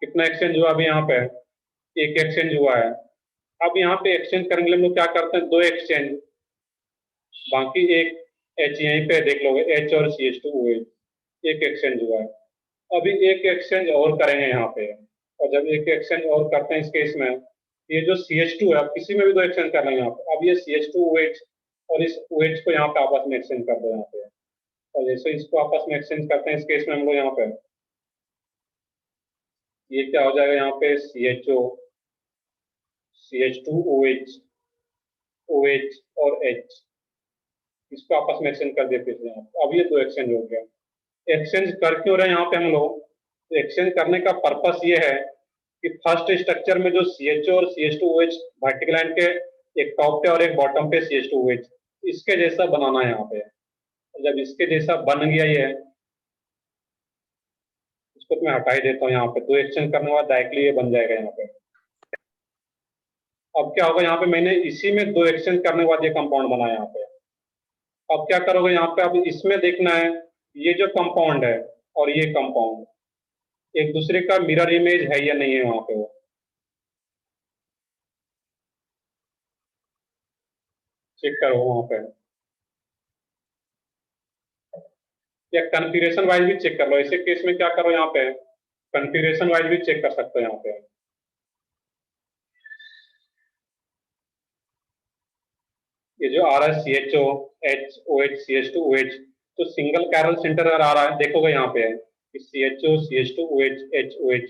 कितना एक्सचेंज हुआ अभी यहाँ पे, एक एक्सचेंज हुआ है। अब यहाँ पे एक्सचेंज करने के लिए हम लोग क्या करते हैं, दो एक्सचेंज, बाकी एक H यहीं पे देख लोगे, H और CH2OH, एक एक्सचेंज हुआ है। अभी एक एक्सचेंज और करेंगे यहाँ पे, और जब एक एक्सचेंज और करते हैं इस केस में, ये जो CH2 है, अब किसी में भी दो एक्सचेंज कर लेंगे यहाँ पे। अब ये CH2OH और इस OH को यहाँ पे आपस में एक्सचेंज कर दो यहाँ पे, और जैसे इसको आपस में एक्सचेंज करते हैं इस केस में हम लोग यहाँ पे, ये क्या हो जाएगा यहाँ पे, CHO CH2OH OH और H, इसको आपस में एक्सचेंज कर देते थे यहाँ पे। अब ये दो एक्सचेंज हो गया। एक्सचेंज कर क्यों रहे हैं यहाँ पे हम लोग, तो एक्सचेंज करने का पर्पस ये है कि फर्स्ट स्ट्रक्चर में जो CHO और CH2OH वर्टिकल लाइन के एक टॉप पे और एक बॉटम पे CH2OH, इसके जैसा बनाना है यहाँ पे। जब इसके जैसा बन गया ये, इसको तो मैं हटा ही देता हूँ यहाँ पे, दो एक्सचेंज करने के बाद डायरेक्टली ये बन जाएगा यहाँ पे। अब क्या होगा यहाँ पे, मैंने इसी में दो एक्सचेंज करने के बाद ये कंपाउंड बना यहाँ पे। अब क्या करोगे यहाँ पे, अब इसमें देखना है ये जो कंपाउंड है और ये कंपाउंड एक दूसरे का मिरर इमेज है या नहीं है वहां पे, वो चेक करो वहां पे, या कन्फिगरेशन वाइज भी चेक कर लो। ऐसे केस में क्या करो यहाँ पे, कन्फिगरेशन वाइज भी चेक कर सकते हो यहाँ पे। ये जो आ रहा है CHO HOH CH2OH, तो सिंगल कैरल सेंटर अगर आ रहा है, देखोगे यहाँ पे कि CHO CH2OH HOH,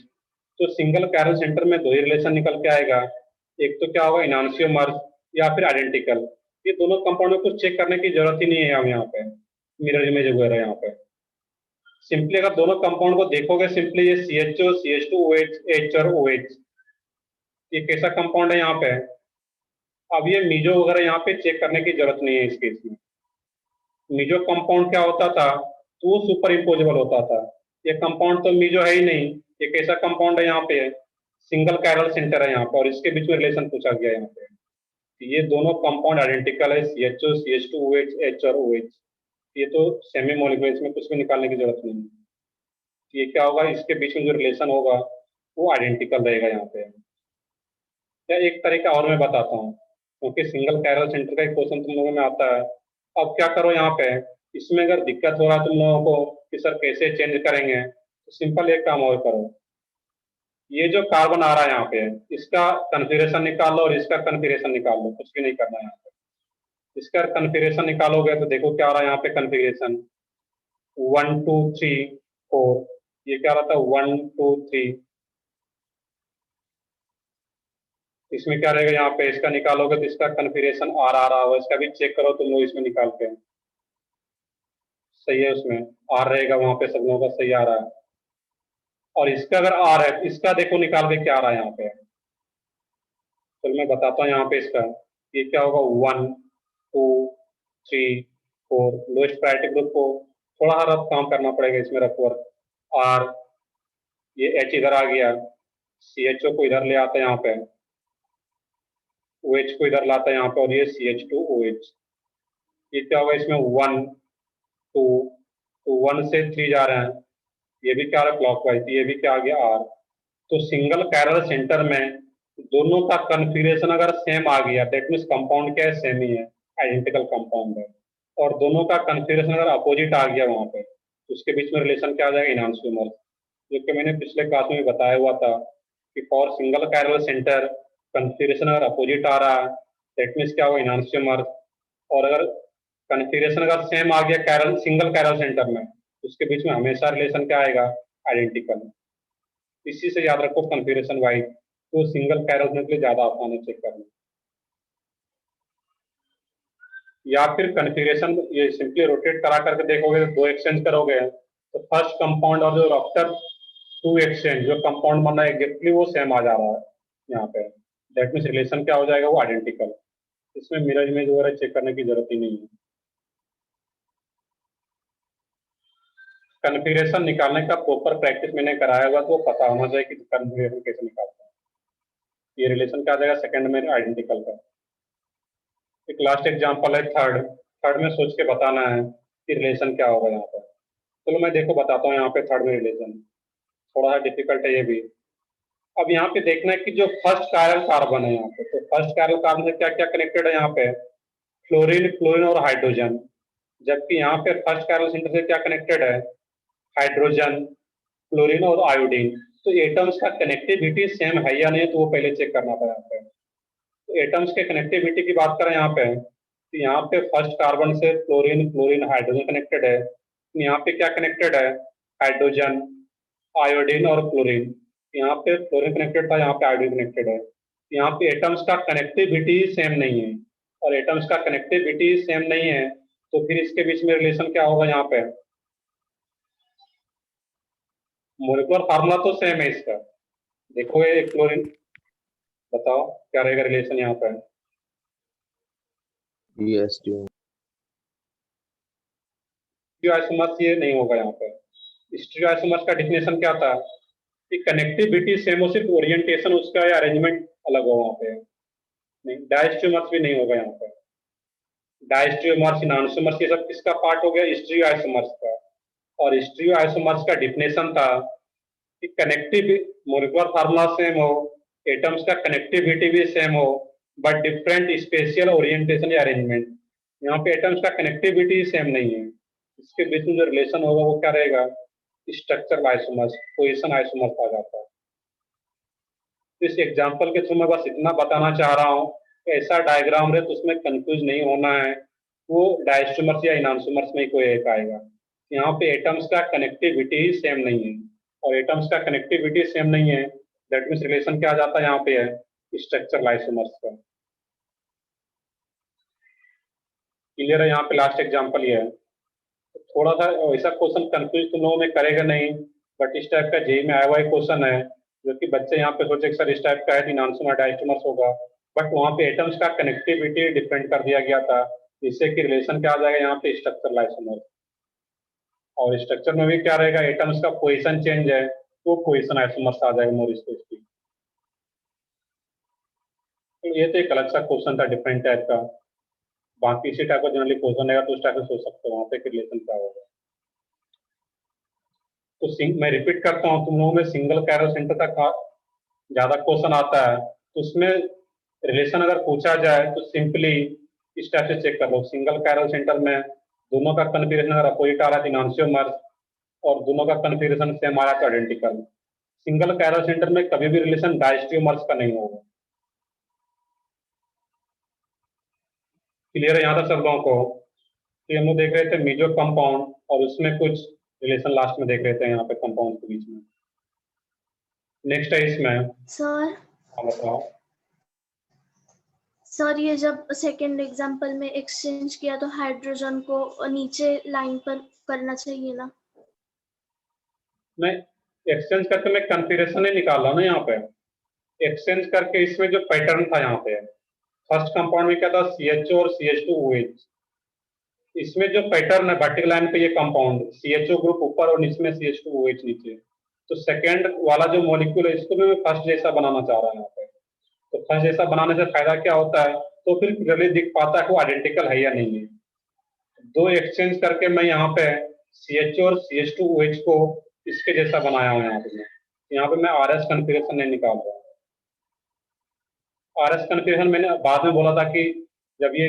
तो सिंगल कैरल सेंटर में दो ही रिलेशन निकल के आएगा। एक तो क्या होगा, इनांशियोमर्स या फिर आइडेंटिकल। ये दोनों कंपाउंड में कुछ चेक करने की जरूरत ही नहीं है हम यहाँ पे, मिरर इमेज वगैरह यहाँ पे। सिंपली अगर दोनों कंपाउंड को देखोगे, सिंपली ये CHO CH2OH H और OH, ये कैसा कंपाउंड है यहाँ पे। अब ये मीजो वगैरह यहाँ पे चेक करने की जरूरत नहीं है इस केस में। मीजो कंपाउंड क्या होता था, तो वो सुपर इम्पोजेबल होता था। ये कंपाउंड तो मीजो है ही नहीं, ये कैसा कंपाउंड है यहाँ पे, सिंगल कैरल सेंटर है यहाँ पे, और इसके बीच में रिलेशन पूछा गया यहाँ पे। ये दोनों कंपाउंड आइडेंटिकल है, CHO CH2OH H और OH। ये तो सेमी मॉलिक्यूल, इसमें कुछ भी निकालने की जरूरत नहीं है। ये क्या होगा, इसके बीच में जो रिलेशन होगा वो आइडेंटिकल रहेगा यहाँ पे। या एक तरीका और मैं बताता हूँ, क्योंकि सिंगल कैरल सेंटर का एक क्वेश्चन तुम लोगों में आता है। अब क्या करो यहाँ पे, इसमें अगर दिक्कत हो रहा है तुम लोगों को कि सर कैसे चेंज करेंगे, तो सिंपल एक काम और करो, ये जो कार्बन आ रहा है यहाँ पे, इसका कन्फिगरेशन निकाल लो और इसका कन्फिगरेशन निकाल लो, कुछ भी नहीं करना है यहाँ पे। इसका कन्फिगरेशन निकालोगे तो देखो क्या आ रहा है यहाँ पे, कन्फिगरेशन 1 2 3 4, ये क्या रहा था 1 2 3, इसमें क्या रहेगा यहाँ पे, इसका निकालोगे तो इसका कन्फिगरेशन आर आ रहा होगा। इसका भी चेक करो तुम लोग इसमें निकाल के, सही है, उसमें आर रहेगा वहां पे, सब लोगों का सही आ रहा है। और इसका अगर आर है, इसका देखो निकाल के क्या आ रहा है यहाँ पे, चलो मैं बताता हूँ यहाँ पे इसका। ये क्या होगा 1 2 3 4, लोएस्ट प्रायोरिटी ग्रुप को थोड़ा रफ काम करना पड़ेगा इसमें, रफ वर्क। आर, ये एच इधर आ गया, CHO को इधर ले आता है यहाँ पे, OH को इधर लाता है यहाँ पे, और ये CH2OH। ये क्या होगा इसमें 1 2, तो 1 से 3 जा रहे हैं, ये भी क्या आ रहा है क्लॉकवाइज, ये भी क्या आ गया आर। तो सिंगल कैरल सेंटर में दोनों का कन्फिगरेशन अगर सेम आ गया, दैट मीन्स कंपाउंड क्या है, सेम ही है, आइडेंटिकल कंपाउंड है। और दोनों का कन्फिगरेशन अगर अपोजिट आ गया वहां पे, तो उसके बीच में रिलेशन क्या आ जाएगा, इनांशियोमर। जो कि मैंने पिछले क्लास में भी बताया हुआ था कि for single chiral centre configuration अगर अपोजिट आ रहा है, दैट मीन्स क्या होगा, इनांशियोमर। और अगर कन्फिगरेशन अगर सेम आ गया कैरल, सिंगल कैरल सेंटर में, उसके बीच में हमेशा रिलेशन क्या आएगा, आइडेंटिकल। इसी से याद रखो कन्फिगरेशन वाइज, तो सिंगल कैरल के लिए ज्यादा आसान है चेक करना। या फिर कन्फिगरेशन ये सिंपली रोटेट करा करके देखोगे, तो दो एक्सचेंज करोगे तो फर्स्ट कंपाउंड और जो आफ्टर टू एक्सचेंज जो कंपाउंड बना है एग्जैक्टली वो सेम आ जा रहा है यहाँ पे, दैट मीन्स रिलेशन क्या हो जाएगा, वो आइडेंटिकल। इसमें मिरर इमेज वगैरह चेक करने की जरूरत ही नहीं है। कन्फिगरेशन निकालने का प्रॉपर प्रैक्टिस मैंने कराया हुआ, तो वो पता होना चाहिए कि कन्फिगरेशन कैसे निकालते हैं। ये रिलेशन क्या आ जाएगा सेकंड में आइडेंटिकल का। एक लास्ट एग्जांपल है थर्ड। थर्ड में सोच के बताना है कि रिलेशन क्या होगा यहाँ पर। चलो मैं देखो बताता हूँ यहाँ पे थर्ड में रिलेशन, थोड़ा सा डिफिकल्ट है ये भी। अब यहाँ पे देखना है कि जो फर्स्ट कायरल कार्बन है यहाँ पे, तो फर्स्ट कायरल कार्बन से क्या क्या कनेक्टेड है यहाँ पे, फ्लोरीन, क्लोरीन और हाइड्रोजन। जबकि यहाँ पे फर्स्ट कायरल सेंटर से क्या कनेक्टेड है, हाइड्रोजन, क्लोरीन और आयोडीन। तो एटम्स का कनेक्टिविटी सेम है या नहीं, तो वो पहले चेक करना था यहाँ पे। तो एटम्स के कनेक्टिविटी की बात करें यहाँ पे, तो यहाँ पे फर्स्ट कार्बन से क्लोरीन, क्लोरीन, हाइड्रोजन कनेक्टेड है। यहाँ पे क्या कनेक्टेड है, हाइड्रोजन, आयोडीन और क्लोरीन। यहाँ पे क्लोरीन कनेक्टेड था, यहाँ पे आयोडीन कनेक्टेड है। यहाँ पे एटम्स का कनेक्टिविटी सेम नहीं है, और एटम्स का कनेक्टिविटी सेम नहीं है तो फिर इसके बीच में रिलेशन क्या होगा यहाँ पे, मोलिकुलर फार्मूला तो सेम है इसका। देखो ये क्लोरीन, बताओ क्या रहेगा रिलेशन यहाँ पे। यस टू स्टीरियोआइसोमर्स ये नहीं होगा यहाँ पे। स्टीरियोआइसोमर्स का डिफिनेशन क्या था कि कनेक्टिविटी सेम हो, सिर्फ ओरिएंटेशन उसका या अरेंजमेंट अलग हो वहाँ पे। नहीं, डायस्टीरियोमर्स भी नहीं होगा यहाँ पे। डायस्टीरियोमर्स, इनान्सियोमर्स ये सब किसका पार्ट हो गया, स्टीरियोआइसोमर्स का। और स्टीरियोआइसोमर्स का डिफिनेशन था कि कनेक्टिव मोलिकुलर फार्मूला सेम हो, एटम्स का कनेक्टिविटी भी सेम हो, बट डिफरेंट स्पेशियल ओरिएंटेशन या अरेंजमेंट। यहाँ पे एटम्स का कनेक्टिविटी सेम नहीं है, इसके बीच में जो रिलेशन होगा वो क्या रहेगा, स्ट्रक्चरल आइसोमर्स, पोजीशन आइसोमर्स आ जाता है। इस एग्जांपल के थ्रू मैं बस इतना बताना चाह रहा हूँ कि ऐसा डायग्राम रहे तो उसमें कंफ्यूज नहीं होना है, वो डायस्टोमर्स या इनान्सोमर्स में ही कोई एक आएगा। यहाँ पे एटम्स का कनेक्टिविटी सेम नहीं है, और एटम्स का कनेक्टिविटी सेम नहीं है, दैट मीन्स रिलेशन क्या आ जाता है यहाँ पे है, स्ट्रक्चरल आइसोमर्स का। क्लियर है, यहाँ पे लास्ट एग्जांपल ये है। थोड़ा सा ऐसा क्वेश्चन कंफ्यूज तुम लोगों में करेगा नहीं, बट इस टाइप का जेई में आया हुआ क्वेश्चन है, जो कि बच्चे यहाँ पे सोचे सर इस टाइप का है, इनान्सोमर डायस्टोमर्स होगा, बट वहाँ पे एटम्स का कनेक्टिविटी डिफरेंट कर दिया गया था, इससे कि रिलेशन क्या आ जाएगा यहाँ पे, स्ट्रक्चरल आइसोमर। और स्ट्रक्चर में भी क्या रहेगा, एटम्स का पोजिशन चेंज है तो पोजिशन आइसोमर्स आ जाएगा मोर स्पेसिफिक। तो ये तो एक अलग सा क्वेश्चन था डिफरेंट टाइप का। बाकी इसी टाइप का जनरली क्वेश्चन है तो उस टाइप से सोच सकते हो वहाँ पे रिलेशन क्या होगा। तो मैं रिपीट करता हूँ, तुम लोगों में सिंगल कैरल सेंटर तक ज्यादा क्वेश्चन आता है, तो उसमें रिलेशन अगर पूछा जाए तो सिंपली इस टाइप से चेक कर लो। सिंगल कैरल सेंटर में दोनों का कन्फिगरेशन अगर अपोजिट आ रहा है तो इनान्सियोमर्स, और दोनों का कन्फिगरेशन सेम आ रहा है तो आइडेंटिकल। सिंगल कैरल सेंटर में कभी भी रिलेशन डायस्टीरियोमर्स का नहीं होगा। क्लियर है यहाँ तक सब लोगों को? कि हम लोग देख रहे थे मेजर कंपाउंड, और उसमें कुछ रिलेशन लास्ट में देख रहे थे यहाँ पे कंपाउंड के बीच में। नेक्स्ट है इसमें सर। हाँ बताओ। सर ये जब सेकंड एग्जांपल में एक्सचेंज किया तो हाइड्रोजन को नीचे लाइन पर करना चाहिए ना? मैं एक्सचेंज करके मैं कन्फिगरेशन ही निकाला ना यहाँ पे। एक्सचेंज करके इसमें जो पैटर्न था यहाँ पे, फर्स्ट कंपाउंड में क्या था, CHO और CH2OH। इसमें जो पैटर्न है वर्टिकल लाइन पे, ये कंपाउंड CHO ग्रुप ऊपर और इसमें CH2OH नीचे। तो सेकेंड वाला जो मॉलिक्यूल है इसको मैं फर्स्ट जैसा बनाना चाह रहा हूँ यहाँ पे। तो फर्स्ट जैसा बनाने से फायदा क्या होता है, तो फिर क्लियरली दिख पाता है कि वो आइडेंटिकल है या नहीं है। दो एक्सचेंज करके मैं यहाँ पे CHO और CH2OH को इसके जैसा बनाया हूँ। यहाँ पे मैं RS कन्फिगरेशन नहीं निकाल रहा हूँ। RS कन्फिगरेशन मैंने बाद में बोला था कि जब ये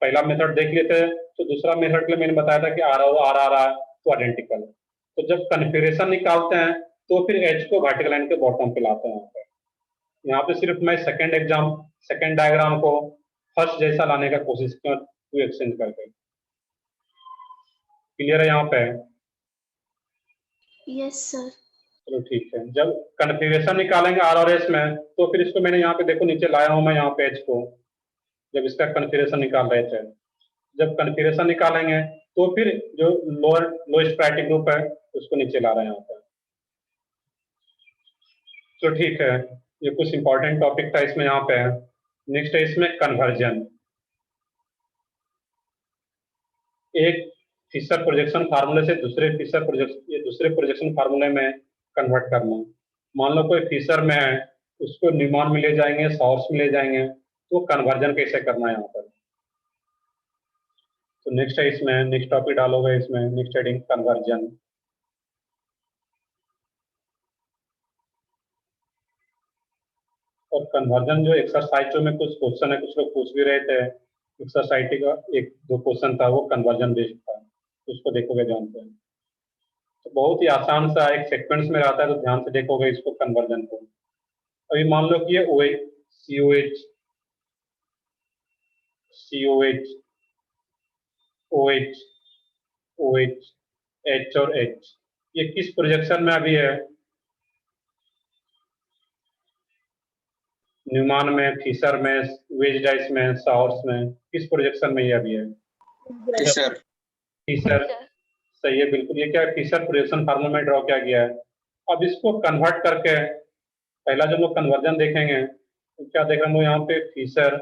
पहला मेथड देख लेते हैं तो दूसरा मेथड के लिए मैंने बताया था कि आर आ रहा है तो आइडेंटिकल। तो जब कन्फिगरेशन निकालते हैं तो फिर H को वर्टिकल लाइन के बॉटम पे लाते हैं। यहाँ पे सिर्फ मैं सेकंड डायग्राम को फर्स्ट जैसा लाने का कोशिश किया टू एक्सचेंज करके। क्लियर है यहाँ पे? Yes sir. चलो ठीक है। जब कन्फिगरेशन निकालेंगे R और S में, तो फिर इसको मैंने यहाँ पे देखो नीचे लाया हूँ मैं यहाँ पे H को, जब इसका कन्फिगरेशन निकाल रहे थे। जब कन्फिगरेशन निकालेंगे तो फिर जो लोएस्ट प्रायोरिटी ग्रुप है उसको नीचे ला रहे हैं यहाँ पे। तो ठीक है, ये कुछ इंपॉर्टेंट टॉपिक था इसमें यहाँ पे। नेक्स्ट है इसमें कन्वर्जन। एक फिशर प्रोजेक्शन फार्मूले से दूसरे प्रोजेक्शन फार्मूले में कन्वर्ट करना। मान लो कोई फिशर में है, उसको न्यूमॉन में ले जाएंगे, सॉर्स में ले जाएंगे, तो कन्वर्जन कैसे करना है यहाँ पर। तो नेक्स्ट है इसमें, नेक्स्ट टॉपिक डालोगे इसमें, नेक्स्ट हेडिंग कन्वर्जन। और कन्वर्जन जो एक्सरसाइजों में कुछ क्वेश्चन है, कुछ लोग पूछ भी रहे थे, एक्सरसाइज का एक दो क्वेश्चन था, वो कन्वर्जन बेस्ड था, उसको देखोगे ध्यान से। तो बहुत ही आसान सा एक सेक्वेंस में रहता है, तो ध्यान से देखोगे इसको कन्वर्जन को। अभी मान लो कि ये OH, COH, COH, OH, OH, H और H, ये किस प्रोजेक्शन में अभी है? न्यूमॉन में, फिशर में, वेज डाइस में, सॉर्स में, किस प्रोजेक्शन में ये अभी है? फिशर। फिशर सही है, बिल्कुल। ये क्या है, फिशर प्रोजेक्शन फार्मूला में ड्रॉ किया गया है। अब इसको कन्वर्ट करके, पहला जब लोग कन्वर्जन देखेंगे तो क्या देख रहे हैं, यहाँ पे फिशर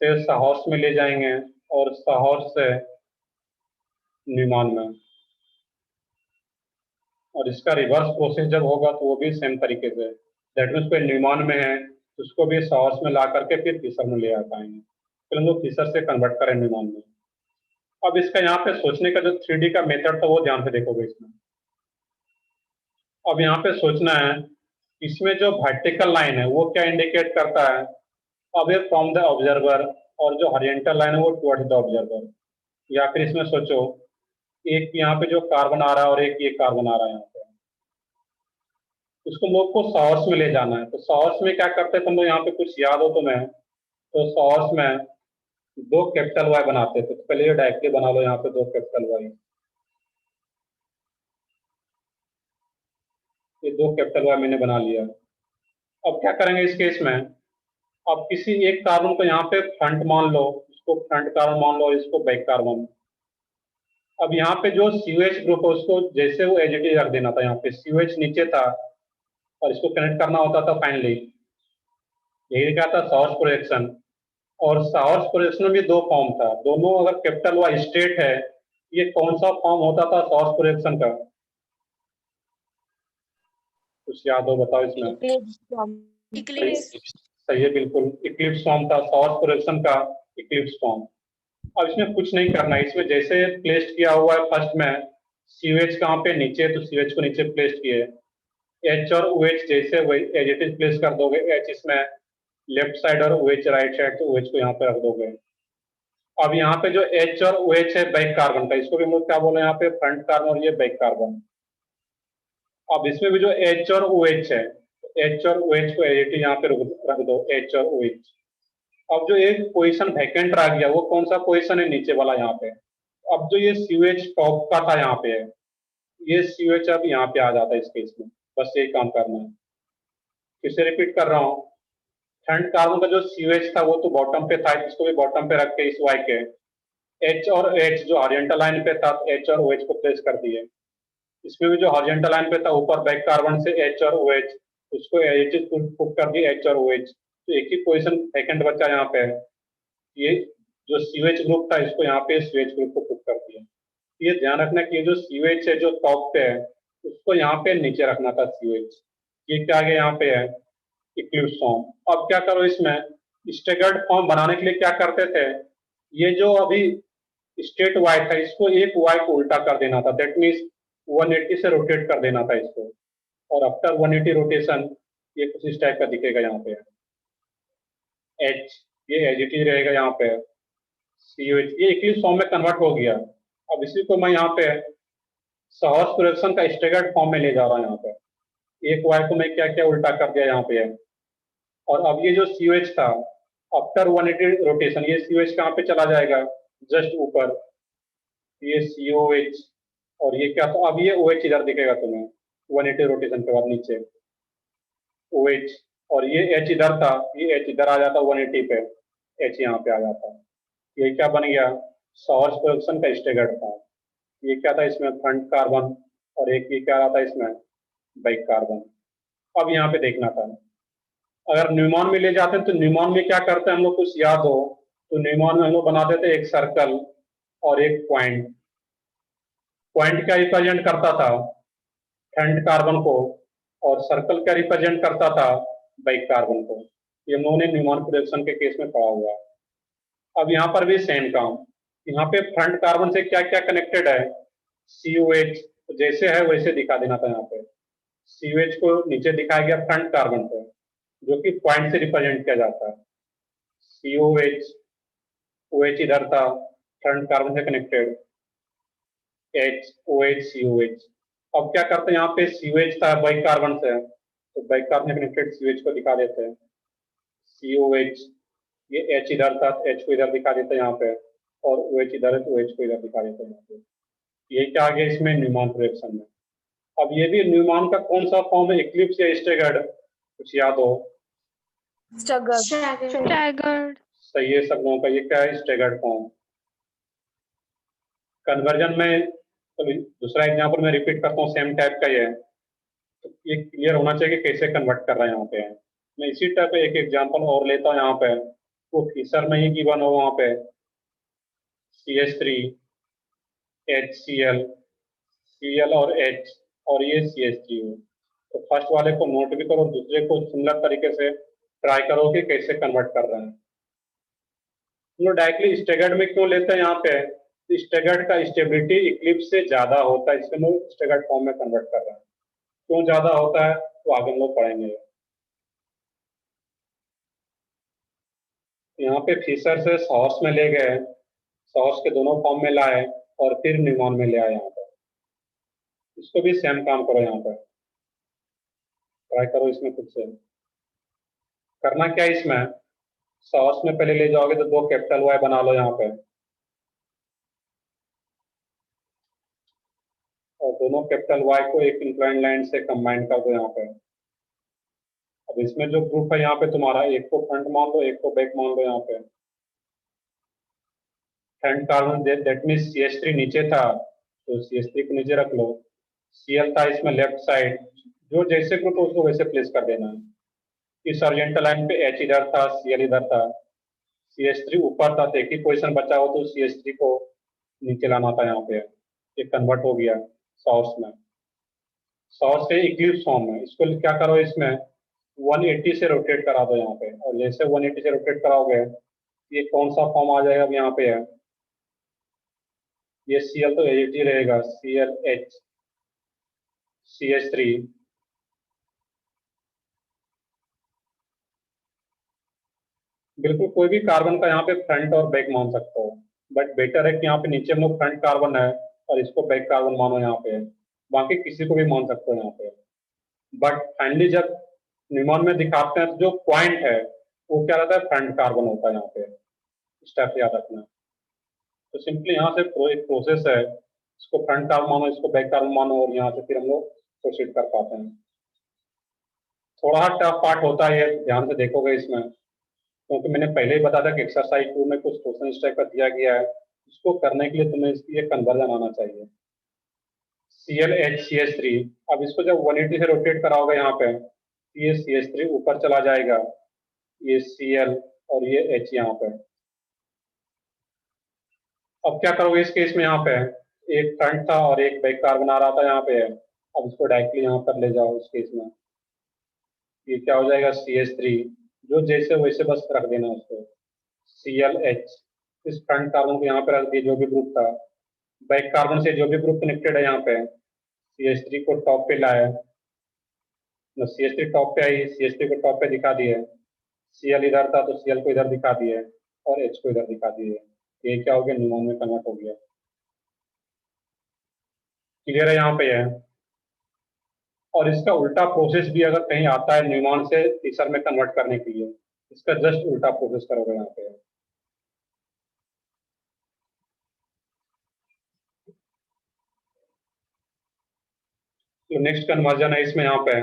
से सॉर्स में ले जाएंगे और सॉर्स से न्यूमॉन में, और इसका रिवर्स प्रोसेस जब होगा तो वो भी सेम तरीके से, दैट मीन्स कोई न्यूमॉन में है तो उसको भी सॉर्स में ला करके फिर फिशर में ले आ पाएंगे। फिर हम लोग फिशर से कन्वर्ट करें न्यूमॉन में। अब इसका यहाँ पे सोचने का जो 3D का मेथड था वो ध्यान से देखोगे इसमें। अब यहाँ पे सोचना है, इसमें जो वर्टिकल लाइन है वो क्या इंडिकेट करता है? अब ये फ्रॉम द ऑब्जर्वर, और जो हॉरिजॉन्टल लाइन है वो टुवर्ड्स द ऑब्जर्वर। या फिर इसमें सोचो, एक यहाँ पे जो कार्बन आ रहा है और एक ये कार्बन आ रहा है यहाँ पे, उसको लोग को सॉर्स में ले जाना है। तो सॉर्स में क्या करते थे हम लोग, यहाँ पे कुछ याद हो तुम्हें? तो सॉर्स में दो कैपिटल वाई बनाते थे। तो पहले ये डायरेक्टली बना लो, यहाँ पे दो कैपिटल वाई, ये दो कैपिटल वाई मैंने बना लिया। अब क्या करेंगे इस केस में, अब किसी एक कार्बन को यहाँ पे फ्रंट मान लो, इसको फ्रंट कार्बन मान लो, इसको बैक कार्बन। अब यहाँ पे जो COH ग्रुप है उसको जैसे वो एज इट इज रख देना था। यहाँ पे COH नीचे था और इसको कनेक्ट करना होता था फाइनली। यही क्या था, सॉर्स प्रोजेक्शन। और सॉर्स प्रोजेक्शन में भी दो फॉर्म था, दोनों अगर कैपिटल वाई स्टेट है, ये कौन सा फॉर्म होता था सॉर्स प्रोजेक्शन का? कुछ याद हो बताओ इसमें। सही है, बिल्कुल, इक्लिप्स फॉर्म था सॉर्स प्रोजेक्शन का, इक्लिप्स फॉर्म। अब इसमें कुछ नहीं करना है, इसमें जैसे प्लेस्ड किया हुआ है फर्स्ट में, COH कहाँ पे नीचे, तो COH को नीचे प्लेस किए। H और OH जैसे वही एज इट इज प्लेस कर दोगे, H इसमें लेफ्ट साइड और OH राइट साइड, तो OH को यहाँ पे रख दोगे। अब यहाँ पे जो H और OH है बैक कार्बन का, इसको भी हम लोग क्या बोले यहाँ पे, फ्रंट कार्बन, और ये बैक कार्बन। अब इसमें भी जो H और OH है, H और OH को एज इट इज यहाँ पे रख दो, H और OH। अब जो एक पोजीशन वैकेंट रह गया, वो कौन सा पोजीशन है, नीचे वाला यहाँ पे। अब जो ये COH टॉप का था यहाँ पे है, ये COH अब यहाँ पे आ जाता है इस केस में। बस यही काम करना है। फिर से रिपीट कर रहा हूँ, फ्रंट कार्बन का जो COH था वो तो बॉटम पे था, इसको भी बॉटम पे रख के इस Y के H और H जो हॉरिजॉन्टल लाइन पे था, H और OH को प्लेस कर दिए। इसमें भी जो हॉरिजॉन्टल लाइन पे था ऊपर बैक कार्बन से H और OH, उसको एच पुट कर दिए H और OH। तो एक ही पोजीशन वैकेंट बचा यहाँ पे। ये जो COH ग्रुप था, इसको यहाँ पे COH ग्रुप को पुट कर दिया। ये ध्यान रखना कि ये जो COH है जो टॉप पे है, उसको यहाँ पे नीचे रखना था COH। ये क्या आ गया यहाँ पे है, इक्लिप्स फॉर्म। अब क्या करो, इसमें स्टेगर्ड फॉर्म बनाने के लिए क्या करते थे, ये जो अभी स्टेट Y था, इसको एक Y को उल्टा कर देना था, दैट मीन्स 180 से रोटेट कर देना था इसको। और आफ्टर 180 रोटेशन ये कुछ इस टाइप का दिखेगा यहाँ पे। H ये एज इट इज रहेगा यहाँ पे, COH ये इक्लिप्स फॉर्म में कन्वर्ट हो गया। अब इसी को मैं यहाँ पे सॉर्स प्रोजेक्शन का स्टेगर्ड फॉर्म में ले जा रहा हूँ। यहाँ पे एक Y को मैं क्या क्या उल्टा कर दिया यहाँ पे है। और अब ये जो COH था, आफ्टर 180 रोटेशन ये COH कहाँ पे चला जाएगा, जस्ट ऊपर, ये COH। और ये क्या था, अब ये OH इधर दिखेगा तुम्हें 180 रोटेशन के बाद नीचे OH। और ये H इधर था, ये H इधर आ जाता 180 पे, H यहाँ पे आ जाता। ये क्या बन गया, सॉर्स प्रोजेक्शन का स्टेगर्ड था। ये क्या था इसमें, फ्रंट कार्बन, और एक ये क्या रहा था इसमें, बैक कार्बन। अब यहाँ पे देखना था, अगर न्यूमॉन में ले जाते हैं तो न्यूमॉन में क्या करते हैं हम लोग, कुछ याद हो तो न्यूमॉन में हम लोग बना देते एक सर्कल, और एक पॉइंट। पॉइंट क्या रिप्रेजेंट करता था? फ्रंट कार्बन को, और सर्कल क्या रिप्रेजेंट करता था? बैक कार्बन को। ये हम लोगों ने न्यूमैन प्रोजेक्शन के केस में पढ़ा हुआ है। अब यहाँ पर भी सेम काम। यहाँ पे फ्रंट कार्बन से क्या क्या कनेक्टेड है? COH जैसे है वैसे दिखा देना था। यहाँ पे COH को नीचे दिखाया गया फ्रंट कार्बन पे, जो कि पॉइंट से रिप्रेजेंट किया जाता है। COH, OH इधर था, फ्रंट कार्बन से कनेक्टेड, OH COH। अब क्या करते हैं, यहाँ पे COH था बैक कार्बन से, तो बैक कार्बन से कनेक्टेड COH को दिखा देते हैं। COH, ये H इधर था, H को इधर दिखा देते हैं यहाँ पे, और OH इधर है तो OH को इधर दिखा देते हैं यहाँ पे। ये क्या आ गया इसमें न्यूमैन रिएक्शन में। अब ये भी न्यूमैन का कौन सा फॉर्म है? इक्लिप्स या स्टैगर्ड? कुछ याद हो? स्टैगर्ड। सही है सब लोगों का। ये क्या है? Staggered form. कन्वर्जन में तो दूसरा एग्जांपल मैं रिपीट करता हूँ, सेम टाइप का ही है, तो ये क्लियर होना चाहिए कि कैसे कन्वर्ट कर रहे हैं यहाँ पे। मैं इसी टाइप एक एग्जांपल और लेता हूँ यहाँ पे, वो फीसर में ही गिवन हो वहाँ पे CH3 HCl, Cl और H, और ये CH3 हो। तो फर्स्ट वाले को नोट भी करो, दूसरे को सिमिलर तरीके से ट्राई करो कि कैसे कन्वर्ट कर रहे हैं। हम लोग डायरेक्टली स्टैगर्ड में क्यों लेते हैं यहाँ पे? स्टैगर्ड का स्टेबिलिटी इक्लिप्स से ज्यादा होता है, इसलिए हम लोग स्टैगर्ड फॉर्म में कन्वर्ट कर रहे हैं। क्यों ज्यादा होता है तो आगे हम लोग पढ़ेंगे। यहाँ पे फीसर से सॉस में ले गए, सॉस के दोनों फॉर्म में लाए, और फिर न्यूमैन में ले आए यहाँ पे। इसको भी सेम काम करो, यहाँ पे ट्राई करो इसमें खुद से। करना क्या है इसमें? सॉस में पहले ले जाओगे तो 2 कैपिटल Y बना लो यहाँ पे, और दोनों कैपिटल Y को एक इंक्लाइन लाइन से कंबाइन कर दो यहाँ पे। अब इसमें जो ग्रुप है यहाँ पे तुम्हारा, एक को फ्रंट मान लो, एक को बैक मान लो यहाँ पे। Front carbon that mean CH3 नीचे था, तो CH3 को नीचे रख लो। Cl था इसमें लेफ्ट साइड, जो जैसे ग्रुप हो उसको वैसे प्लेस कर देना है। इस हॉरिजॉन्टल लाइन पे H इधर था, Cl इधर था, CH3 ऊपर था, तो एक ही पोजिशन बचा हो तो CH3 को नीचे लाना था यहाँ पे। ये कन्वर्ट हो गया सॉर्स में। सॉर्स से इक्लिप्स फॉर्म में, इसको क्या करो इसमें 180 से रोटेट करा दो यहाँ पे, और जैसे 180 से रोटेट कराओगे ये कौन सा फॉर्म आ जाएगा? अब यहाँ पे है ये Cl तो H ही रहेगा, ClH CH3। बिल्कुल कोई भी कार्बन का यहाँ पे फ्रंट और बैक मान सकते हो, बट बेटर है कि यहाँ पे नीचे में फ्रंट कार्बन है और इसको बैक कार्बन मानो यहाँ पे। बाकी किसी को भी मान सकते हो यहाँ पे, बट फाइनली जब न्यूमैन में दिखाते हैं तो जो पॉइंट है वो क्या रहता है? फ्रंट कार्बन होता है यहाँ पे। स्टेप याद रखना। तो सिंपली यहाँ से एक प्रोसेस है, इसको फ्रंट कार्बन मानो, इसको बैक कार्बन मानो, और यहाँ से फिर हम लोग प्रोसीड कर पाते हैं। थोड़ा टफ पार्ट होता है ये, ध्यान से देखोगे इसमें, क्योंकि मैंने पहले ही बताया था कि एक्सरसाइज 2 में कुछ क्वेश्चन इस टाइप का दिया गया है। इसको करने के लिए तुम्हें इसकी एक कन्वर्जन आना चाहिए। ClH CH3, अब इसको जब 180 से रोटेट कराओगे यहाँ पे, ये CH3 ऊपर चला जाएगा, ये Cl और ये H यहाँ पे। अब क्या करोगे इस केस में? यहाँ पे एक फ्रंट था और एक बैक कार्बन आ रहा था यहाँ पे, अब इसको डायरेक्टली यहाँ पर ले जाओ इस केस में। ये क्या हो जाएगा? CH3, जो जैसे वैसे बस रख देना उसको, ClH। इस फ्रंट कार्बन को यहाँ पे रख दिए जो भी ग्रुप था, बैक कार्बन से जो भी ग्रुप कनेक्टेड है यहाँ पे, CH3 को टॉप पे लाया, CH3 टॉप पे आई, CH3 को टॉप पे दिखा दिए, Cl इधर था तो Cl को इधर दिखा दिए, और H को इधर दिखा दिए। ये क्या हो गया? न्यूमैन में कन्वर्ट हो गया। क्लियर है यहाँ पे है? और इसका उल्टा प्रोसेस भी अगर कहीं आता है न्यूमैन से टीसर में कन्वर्ट करने के लिए, इसका जस्ट उल्टा प्रोसेस करोगे यहाँ पे। तो नेक्स्ट कन्वर्जन है इसमें यहाँ पे,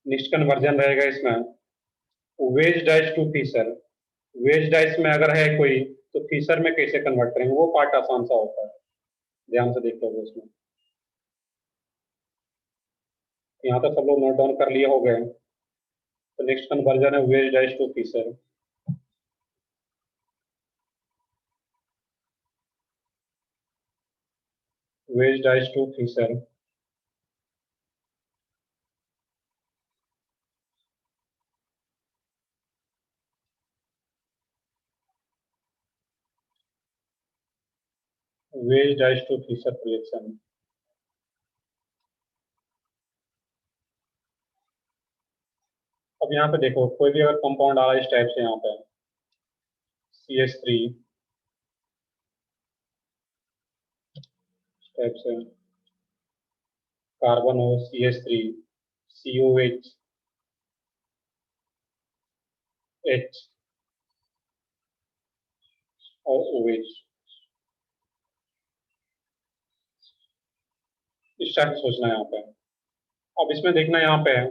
नेक्स्ट कन्वर्जन रहेगा इसमें wedge dash to Fischer. Wedge dash में अगर है कोई तो फीसर में कैसे कन्वर्ट करेंगे, वो पार्ट आसान सा होता है, ध्यान से देख लोगे उसमें। यहाँ तो सब लोग नोट डाउन कर लिए हो गए, तो नेक्स्ट कन्वर्जन है wedge dash to Fischer. Wedge dash to Fischer. Wedge dash to Fischer projection. अब यहाँ पे देखो कोई भी अगर कंपाउंड आ रहा है इस टाइप से, यहाँ पे CH3 इस टाइप से, कार्बन हो CH3, COH, H और OH, इस टाइप से सोचना है यहाँ पे। अब इसमें देखना यहाँ पे है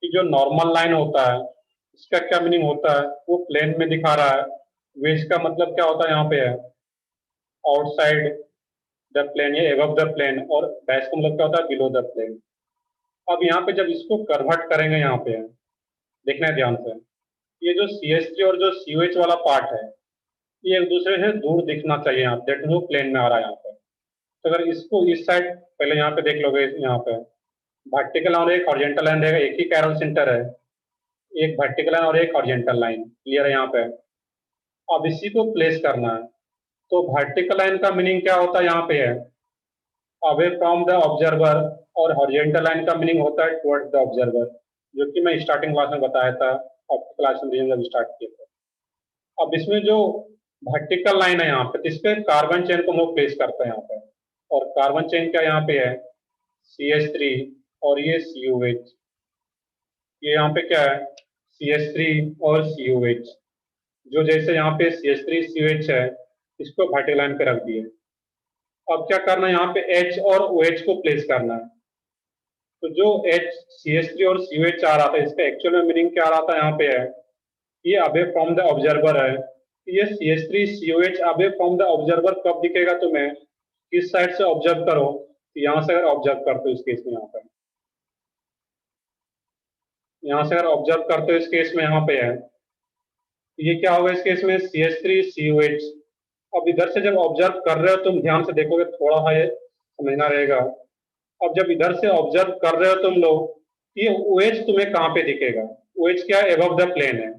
कि जो नॉर्मल लाइन होता है इसका क्या मीनिंग होता है, वो प्लेन में दिखा रहा है। वेज का मतलब क्या होता है यहाँ पे है आउटसाइड द प्लेन या एबव द प्लेन, और डैश का मतलब क्या होता है बिलो द प्लेन। अब यहाँ पे जब इसको कन्वर्ट करेंगे यहाँ पे देखना है ध्यान से, ये जो CH3 और जो COH वाला पार्ट है ये एक दूसरे से दूर दिखना चाहिए, यहाँ दैट मीन्स वो प्लेन में आ रहा है यहाँ पे। तो अगर इसको इस साइड पहले यहाँ पे देख लोगे, यहाँ पे वर्टिकल और एक हॉरिजॉन्टल लाइन रहेगा, एक ही कैरल सेंटर है, एक वर्टिकल लाइन और एक हॉरिजॉन्टल लाइन, क्लियर है यहाँ पे। अब इसी को प्लेस करना है। तो वर्टिकल लाइन का मीनिंग क्या होता है यहाँ पे है अवे फ्रॉम द ऑब्जर्वर, और हॉरिजॉन्टल लाइन का मीनिंग होता है टुवर्ड्स द ऑब्जर्वर, जो कि मैं स्टार्टिंग क्लास में बताया था, ऑप्टिकल क्लास में जब स्टार्ट किया था। अब इसमें जो वर्टिकल लाइन है यहाँ पे, इस पे कार्बन चेन को हम लोग प्लेस करते हैं यहाँ पे, और कार्बन चेन क्या यहाँ पे है CH3 और ये COH, ये यहाँ पे क्या है CH3 और COH, जो जैसे यहाँ पे CH3 COH है इसको वर्टिकल लाइन पे रख दिए। अब क्या करना है यहाँ पे H और OH को प्लेस करना है। तो जो H CH3 और COH आ रहा था इसका एक्चुअल में मीनिंग क्या आ रहा था यहाँ पे है, ये अबे फ्रॉम द ऑब्जर्वर है। ये CH3 COH अबे फ्रॉम द ऑब्जर्वर कब दिखेगा तुम्हें, किस साइड से ऑब्जर्व करो, तो यहाँ से अगर ऑब्जर्व करते हो इस केस में, यहाँ से अगर ऑब्जर्व करते हो इस केस में यहाँ पे है, ये क्या होगा इस केस में CH3 COH। अब इधर से जब ऑब्जर्व कर रहे हो तुम ध्यान से देखोगे, थोड़ा सा ये समझना रहेगा। अब जब इधर से ऑब्जर्व कर रहे हो तुम लोग, ये OH तुम्हें कहाँ पे दिखेगा, OH क्या है एबव द प्लेन है,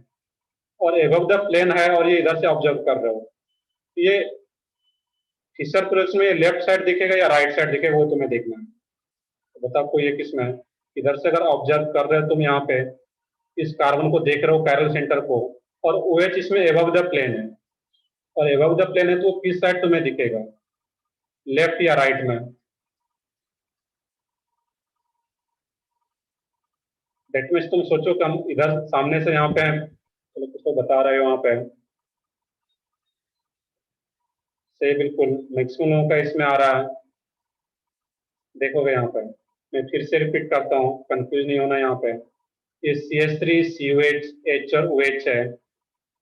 और एबव द प्लेन है और ये इधर से ऑब्जर्व कर रहे हो, ये फिशर प्रोजेक्शन में लेफ्ट साइड दिखेगा या राइट साइड दिखेगा वो तुम्हें देखना है। तो बताओ आपको ये किसमें है, इधर से अगर ऑब्जर्व कर रहे हो तुम यहाँ पे इस कार्बन को देख रहे हो कैरल सेंटर को, और OH इसमें एबव द प्लेन है, और एबव द प्लेन है तो किस साइड तुम्हें दिखेगा, लेफ्ट या राइट में। दैट मीन्स तुम सोचो कि हम इधर सामने से यहाँ पे हैं, चलो किसको बता रहे हो वहां पे सही, बिल्कुल मैक्सिमम लोगों का इसमें आ रहा है। देखोगे यहाँ पे मैं फिर से रिपीट करता हूँ, कंफ्यूज नहीं होना यहाँ पे। ये CH3 COH H और OH है,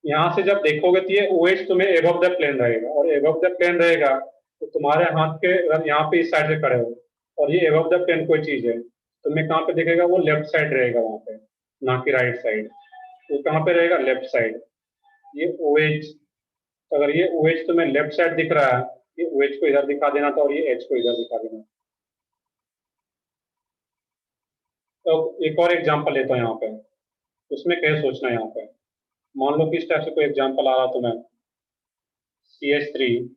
यहाँ से जब देखोगे तो ये OH तुम्हें एबव द प्लेन रहेगा, और एबव द प्लेन रहेगा तो तुम्हारे हाथ के अगर यहाँ पे इस साइड से खड़े हो और ये एबव द प्लेन कोई चीज है, तुम्हें कहाँ पे दिखेगा, वो लेफ्ट साइड रहेगा वहां पे, ना कि राइट साइड। वो कहाँ पे रहेगा, लेफ्ट साइड। ये OH, तो अगर ये OH तुम्हें लेफ्ट साइड दिख रहा है, ये OH को इधर दिखा देना था और ये H को इधर दिखा देना। तो एक और एग्जांपल लेता हूँ यहाँ पे, उसमें कैसे सोचना है यहाँ पे। मान लो कि इस टाइप से कोई एग्जांपल आ रहा तुम्हें CH3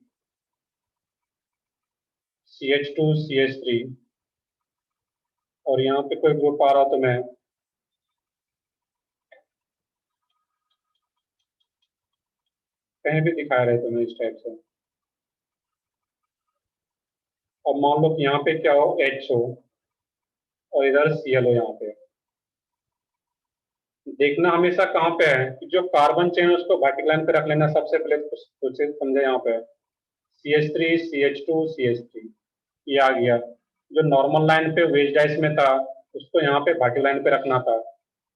CH2 CH3, और यहाँ पे कोई ग्रुप आ रहा तुम्हें कहीं भी दिखा रहे तुम्हें इस टाइप से। अब मान लो कि यहाँ पे क्या हो H हो और इधर Cl हो, यहाँ पे देखना हमेशा कहाँ पे है कि जो कार्बन चेन है उसको वर्टिकल लाइन पे रख लेना सबसे पहले, कुछ सोचे समझे। यहाँ पे CH3 CH2 CH3 ये आ गया, जो नॉर्मल लाइन पे वेज डाइस में था उसको यहाँ पे वर्टिकल लाइन पे रखना था।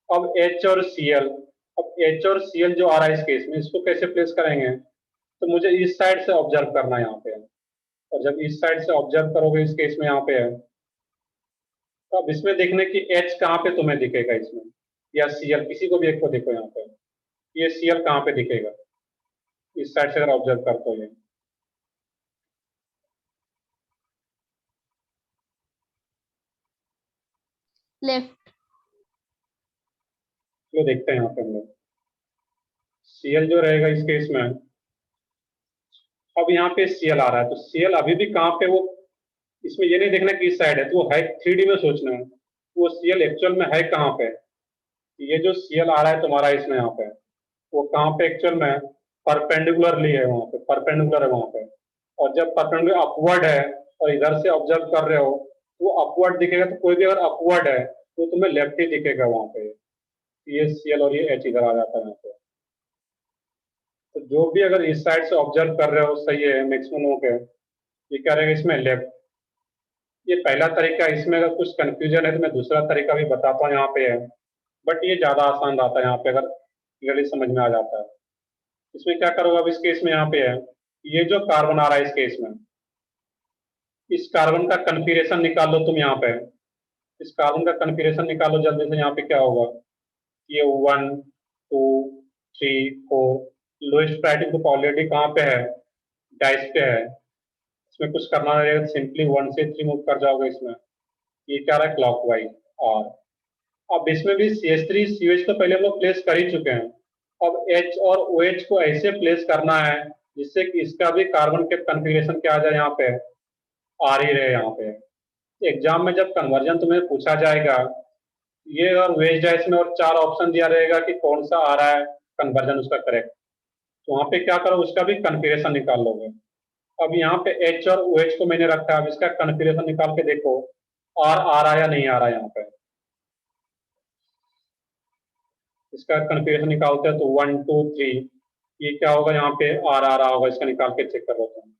अब H और Cl, अब H और Cl जो आ रहा है इस केस में, इसको कैसे प्लेस करेंगे, तो मुझे इस साइड से ऑब्जर्व करना है यहाँ पे, और जब इस साइड से ऑब्जर्व करोगे इस केस में यहाँ पे है, तो अब इसमें देखने की H कहाँ पे तुम्हें दिखेगा इसमें, या Cl, किसी को भी एक को देखो यहाँ पे, ये Cl कहाँ पे दिखेगा, इस साइड से अगर ऑब्जर्व करते हो ये, लेफ्ट। तो देखते हैं यहाँ पे हम लोग Cl जो रहेगा इस केस में, अब यहाँ पे Cl आ रहा है, तो Cl अभी भी कहाँ पे, वो इसमें ये नहीं देखना कि इस साइड है, तो वो है 3D में सोचना है, वो Cl एक्चुअल में है कहाँ पे, ये जो Cl आ रहा है तुम्हारा इसमें यहाँ पे, वो कहाँ पे एक्चुअल में परपेंडिकुलरली है, वहाँ पे परपेंडिकुलर है वहाँ पे, और जब परपेंडिकुलर अपवर्ड है और इधर से ऑब्जर्व कर रहे हो, वो अपवर्ड दिखेगा, तो कोई भी अगर अपवर्ड है तो तुम्हें लेफ्ट ही दिखेगा वहाँ पे, ये Cl और ये H इधर आ जाता है यहाँ पे। तो जो भी अगर इस साइड से ऑब्जर्व कर रहे हो सही है मैक्सिमम लोगों के, ये क्या रहेगा इसमें लेफ्ट। ये पहला तरीका, इसमें अगर कुछ कंफ्यूजन है तो मैं दूसरा तरीका भी बताता हूँ यहाँ पे है, बट ये ज्यादा आसान रहता है यहाँ पे अगर क्लियरली समझ में आ जाता है। इसमें क्या करोगे अब इस केस में, यहाँ पे है ये जो कार्बन आ रहा है इस केस में, इस कार्बन का कन्फिगरेशन निकाल लो तुम यहाँ पे, इस कार्बन का कन्फिगरेशन निकालो जल्दी से। यहाँ पे क्या होगा, ये 1 2 3 4, लोएस्ट प्रायोरिटी ग्रुप ऑलरेडी कहाँ पे है, डाइस पे है, इसमें कुछ करना रहेगा, सिंपली 1 से 3 मूव कर जाओगे इसमें, ये क्या रहा है क्लॉकवाइज। और अब इसमें भी CH3 CH तो पहले हम लोग प्लेस कर ही चुके हैं, अब H और OH को ऐसे प्लेस करना है जिससे कि इसका भी कार्बन के कन्फिगरेशन क्या आ जाए, यहाँ पे आ ही रहे यहाँ पे। एग्जाम में जब कन्वर्जन तुम्हें पूछा जाएगा, ये और वेज डाइस में और 4 ऑप्शन दिया रहेगा कि कौन सा आ रहा है कन्वर्जन उसका करेक्ट, तो वहाँ पे क्या करो उसका भी कन्फिगरेशन निकाल लोगे। अब यहाँ पे H और OH को मैंने रखा है, अब इसका कन्फिगरेशन निकाल के देखो R आ रहा है या नहीं आ रहा है यहाँ पे, इसका कन्फिगरेशन निकालते हैं तो 1 2 3, ये क्या होगा यहाँ पे आर आ रहा होगा, इसका निकाल के चेक कर लेते हैं,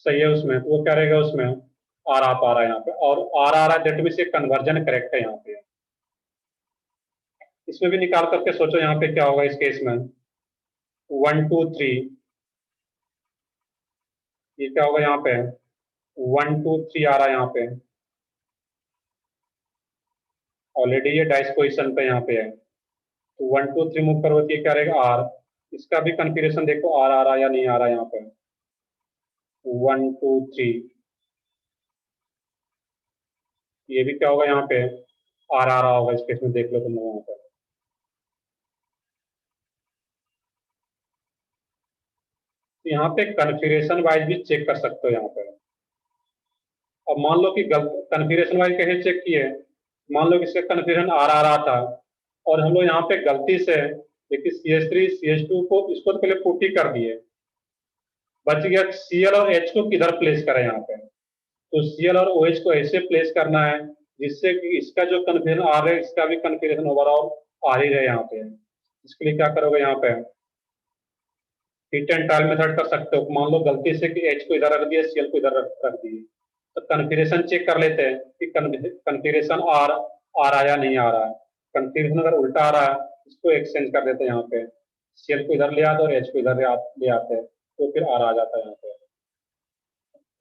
सही है उसमें, तो वो क्या रहेगा उसमें आर आ पा रहा है यहाँ पे, और आर आ रहा है डेट में से कन्वर्जन करेक्ट है यहाँ पे। इसमें भी निकाल करके सोचो यहाँ पे क्या होगा इस केस में, 1 2 3, ये क्या होगा यहाँ पे 1 2 3 आ रहा है यहाँ पे, ऑलरेडी ये डाइस पोजिशन पे यहाँ पे है, तो 1 2 3 मूव करो, ये क्या रहेगा आर, इसका भी कन्फिगरेशन देखो आर आ रहा है या नहीं आ रहा है यहाँ पे, 1 2 3, ये भी क्या होगा यहाँ पे आर आ रहा होगा इस केस में, देख लो तुम लोग यहाँ पे। तो यहाँ पे कन्फिगरेशन वाइज भी चेक कर सकते हो यहाँ पे। अब मान लो कि गलत कन्फिगरेशन वाइज कैसे चेक किए, मान लो कि इसका कन्फिगरेशन आर आ रहा था और हम लोग यहाँ पे गलती से देखिए CH3 CH2 को इसको तो पहले पुट्टी कर दिए, बच गया Cl और H को किधर प्लेस करें यहाँ पे, तो Cl और OH को ऐसे प्लेस करना है जिससे कि इसका जो कन्फिगरेशन आ रहा है इसका भी कन्फिगरेशन ओवरऑल आ ही रहे यहाँ पे। इसके लिए क्या करोगे यहाँ पे हिट एंड ट्रायल मेथड कर सकते हो, मान लो गलती से कि H को इधर रख दिया Cl को इधर रख दिए, तो कन्फिगरेशन चेक कर लेते हैं कि कन्फिगरेशन आ रहा है या नहीं आ रहा है। कन्फिगरेशन अगर उल्टा आ रहा है इसको एक्सचेंज कर देते हैं, यहाँ पे Cl को इधर ले आते और H को इधर ले आते हैं, तो फिर आर आ जाता है यहाँ पे।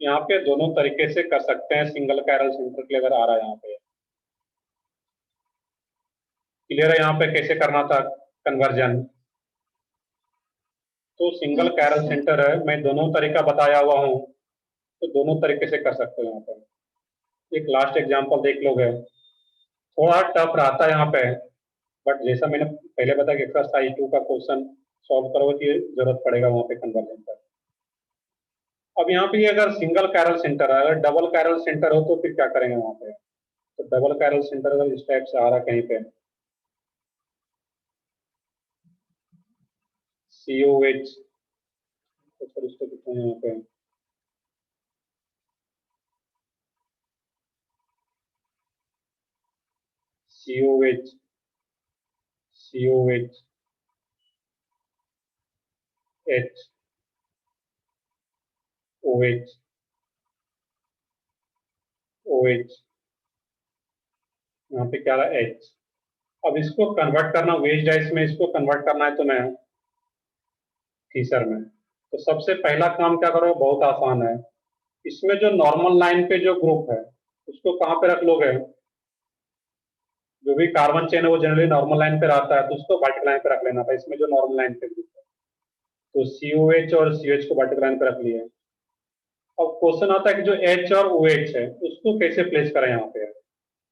यहाँ पे दोनों तरीके से कर सकते हैं सिंगल कैरल सेंटर के लिए अगर आ रहा है यहाँ पे। क्लियर है यहाँ पे कैसे करना था कन्वर्जन, तो single yes chiral sir. Centre है, मैं दोनों तरीका बताया हुआ हूँ, तो दोनों तरीके से कर सकते हो यहाँ पे। एक लास्ट एग्जांपल देख लोगे, थोड़ा टफ रहता है यहाँ पे, बट जैसा मैंने पहले बताया कि एक्सरसाइज 2 का क्वेश्चन सॉल्व करोगे कि जरूरत पड़ेगा वहाँ पे कन्वर्जन पर। अब यहाँ पे अगर सिंगल कैरल सेंटर है, अगर डबल कैरल सेंटर हो तो फिर क्या करेंगे वहाँ पे, तो डबल कैरल सेंटर अगर इस टाइप से आ रहा है कहीं पे COH, तो फिर इसको कितना है यहाँ पे COH COH H OH OH, यहाँ पे क्या रहा H। अब इसको कन्वर्ट करना वेज डाइस में, इसको कन्वर्ट करना है तुम्हें थीसर में, तो सबसे पहला काम क्या करो, बहुत आसान है, इसमें जो नॉर्मल लाइन पे जो ग्रुप है उसको कहाँ पे रख लोगे, जो भी कार्बन चेन है वो जनरली नॉर्मल लाइन पे रहता है, तो उसको वर्टिकल लाइन पे रख लेना था। इसमें जो नॉर्मल लाइन पे ग्रुप है, तो COH और CH को वर्टिकल लाइन पे रख लिया। अब क्वेश्चन आता है कि जो H और OH है उसको कैसे प्लेस करें यहाँ पे।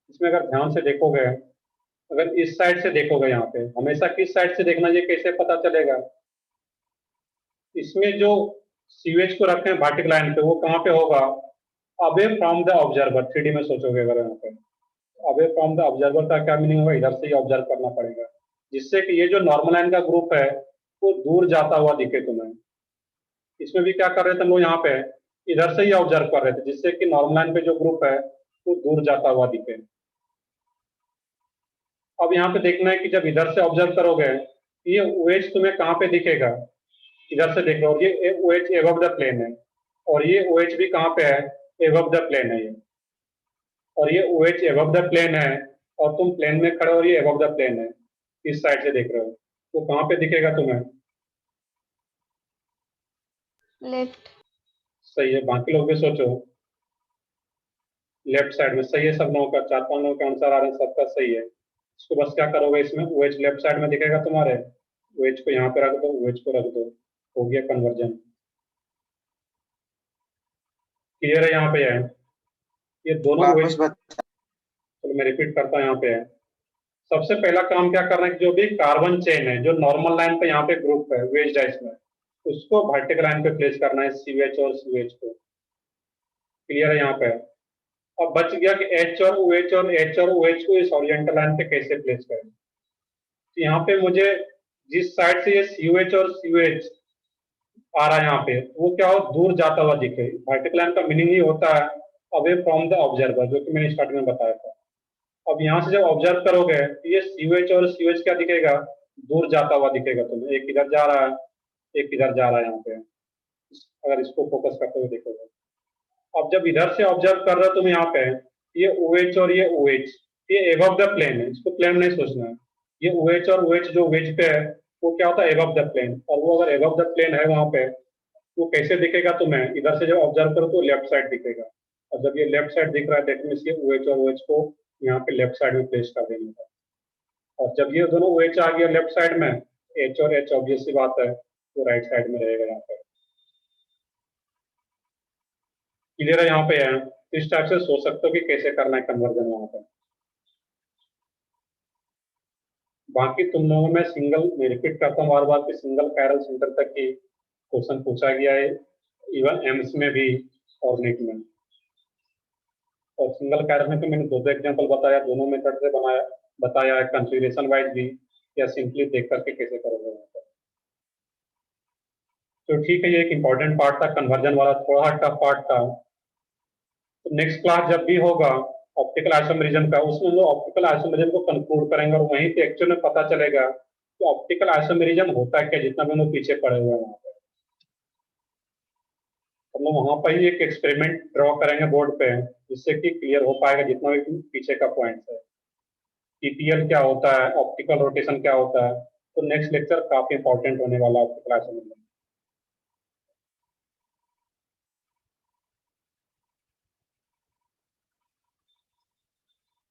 इसमें अगर ध्यान से देखोगे, अगर इस साइड से देखोगे, यहाँ पे हमेशा किस साइड से देखना, ये कैसे पता चलेगा। इसमें जो CH को रखे हैं वर्टिकल लाइन पे, वो कहाँ पे होगा, away from the observer. 3D में सोचोगे अगर यहाँ पे, अवे फ्रॉम द ऑब्जर्वर का क्या मीनिंग होगा, इधर से ही ऑब्जर्व करना पड़ेगा, जिससे कि ये जो नॉर्मल लाइन का ग्रुप है वो दूर जाता हुआ दिखे तुम्हें। इसमें भी क्या कर रहे थे हम लोग, यहाँ पे इधर से ही ऑब्जर्व कर रहे थे, जिससे कि नॉर्मल लाइन पे जो ग्रुप है वो दूर जाता हुआ दिखे। अब यहाँ पे देखना है कि जब इधर से ऑब्जर्व करोगे, ये OH तुम्हें कहाँ पे दिखेगा, इधर से देख लो, और ये OH एबव द प्लेन है, और ये OH भी कहाँ पे है, एबव द प्लेन है ये, और ये OH एबव द प्लेन है, और तुम प्लेन में खड़े हो, और ये एबव द प्लेन है, इस साइड से देख रहे हो, तो कहाँ पे दिखेगा तुम्हें, लेफ्ट। सही है। बाकी लोग भी सोचो, लेफ्ट साइड में सही है सब लोगों का, 4-5 लोगों का आंसर आ रहे हैं, सबका सही है। इसको बस क्या करोगे, इसमें OH लेफ्ट साइड में दिखेगा तुम्हारे, OH को यहाँ पे रख दो, OH को रख दो, हो गया कन्वर्जन। क्लियर है यहाँ पे है, ये दोनों OH, वापस बता। चलो मैं रिपीट करता हूँ, यहाँ पे है। सबसे पहला काम क्या करना है कि जो भी कार्बन चेन है जो नॉर्मल लाइन पे यहाँ पे ग्रुप है वेज डाइस में, उसको वर्टिकल लाइन पे प्लेस करना है, CH और CH को। क्लियर है यहाँ पे। अब बच गया कि H और OH, और H और OH को इस ऑरिजेंटल लाइन पे कैसे प्लेस करें। तो यहाँ पे मुझे जिस साइड से ये COH और COH आ रहा है यहाँ पे, वो क्या हो, दूर जाता हुआ दिखे। वर्टिकल लाइन का मीनिंग ही होता है अवे फ्रॉम द ऑब्जर्वर, जो कि मैंने स्टार्टिंग में बताया था। अब यहाँ से जब ऑब्जर्व करोगे तो ये COH और COH क्या दिखेगा, दूर जाता हुआ दिखेगा तुम्हें, एक इधर जा रहा है, एक इधर जा रहा है यहाँ पे, अगर इसको फोकस करते हुए देखोगे। अब जब इधर से ऑब्जर्व कर रहे हो तुम यहाँ पे, ये OH और ये OH, ये एबव द प्लेन है, इसको प्लेन नहीं सोचना है। ये OH और OH जो वेज पे है वो क्या होता है, एबव द प्लेन, और वो अगर एबव द प्लेन है वहां पे, वो कैसे दिखेगा तुम्हें, इधर से जब ऑब्जर्व करो तो लेफ्ट साइड दिखेगा। और जब ये लेफ्ट साइड दिख रहा है, दैट मींस ये OH और OH को यहाँ पे लेफ्ट साइड में प्लेस कर देना है। और जब ये दोनों OH आ गया लेफ्ट साइड में, H और H ऑब्वियस सी बात है वो राइट साइड में रहेगा यहाँ पे। क्लियर है यहाँ पे है। तो इस टाइप से सोच सकते हो कि कैसे करना है कन्वर्जन वहां पर। बाकी तुम लोगों में सिंगल, मैं रिपीट करता हूँ बार बार कि सिंगल कायरल सेंटर तक ही क्वेश्चन पूछा गया है, इवन एम्स में भी और नीट में। और सिंगल कायरल में तो मैंने दो एग्जांपल बताया, दोनों मेथड से बताया है, कंफिगरेशन वाइज भी, या सिंपली देख करके कैसे करोगे वहां पर। तो ठीक है, ये एक इंपॉर्टेंट पार्ट था कन्वर्जन वाला, थोड़ा टफ पार्ट था। तो नेक्स्ट क्लास जब भी होगा ऑप्टिकल आइसोमेरिज्म का, उसमें हम लोग ऑप्टिकल आइसोमेरिज्म को कंक्लूड करेंगे, और वहीं पे एक्चुअल में पता चलेगा कि ऑप्टिकल आइसोमेरिज्म होता है क्या, जितना भी हम लोग पीछे पड़े हुए हैं वहां पे। हम लोग वहां पर ही एक एक्सपेरिमेंट ड्रॉ करेंगे बोर्ड पे, जिससे कि क्लियर हो पाएगा जितना भी पीछे का पॉइंट है, TPL क्या होता है, ऑप्टिकल रोटेशन क्या होता है। तो नेक्स्ट लेक्चर काफी इंपॉर्टेंट होने वाला है ऑप्टिकल आइसोमेरिज्म।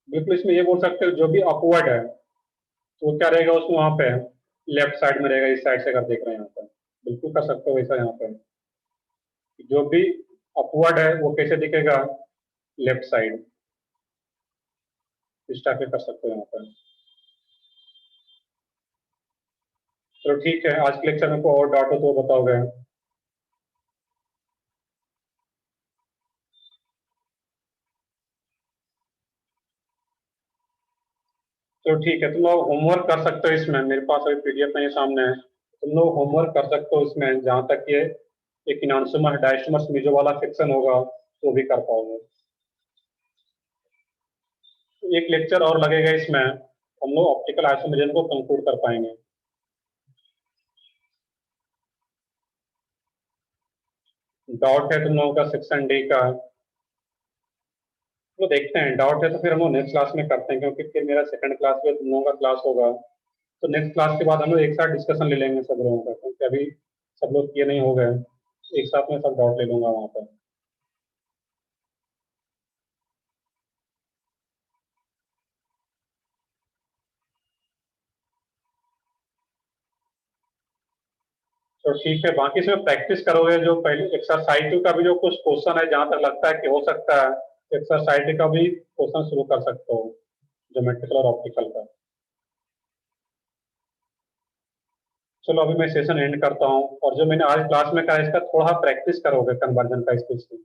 बिल्कुल, इसमें ये बोल सकते हो जो भी अपवर्ड है तो क्या रहेगा उसमें, वहां पे लेफ्ट साइड में रहेगा, इस साइड से अगर देख रहे हैं यहाँ पर, बिल्कुल कर सकते हो वैसा। यहाँ पे जो भी अपवर्ड है वो कैसे दिखेगा, लेफ्ट साइड, इस टाइप से कर सकते हो यहाँ पर। चलो ठीक है, आज के लेक्चर में कोई और डाउट हो तो बताओगे। तो ठीक है, तुम लोग होमवर्क कर सकते हो इसमें, मेरे पास अभी PDF नहीं सामने है, तुम लोग होमवर्क कर सकते हो इसमें, जहाँ तक ये एक इनांसोमर डायस्टोमर मीजो वाला सेक्शन होगा वो भी कर पाओगे। तो एक लेक्चर और लगेगा इसमें, हम लोग ऑप्टिकल आइसोमेरिज्म को कंक्लूड कर पाएंगे। डाउट है तुम लोगों का सेक्शन D का, तो देखते हैं, डाउट है तो फिर हम लोग नेक्स्ट क्लास में करते हैं, क्योंकि फिर मेरा सेकंड क्लास में तुम लोगों का क्लास होगा, तो नेक्स्ट क्लास के बाद हम लोग एक साथ डिस्कशन ले लेंगे सब लोगों का, क्योंकि अभी सब लोग किए नहीं हो गए, एक साथ में सब डाउट ले लूंगा वहाँ पर। तो ठीक है, बाकी इसमें प्रैक्टिस करोगे जो पहले एक्सरसाइज 2 का भी जो कुछ क्वेश्चन है, जहां तक लगता है कि हो सकता है, एक्सरसाइज का भी क्वेश्चन शुरू कर सकते हो ज्योमेट्रिकल और ऑप्टिकल का। चलो अभी मैं सेशन एंड करता हूँ, और जो मैंने आज क्लास में कहा इसका थोड़ा प्रैक्टिस करोगे कन्वर्जन का स्पेशली।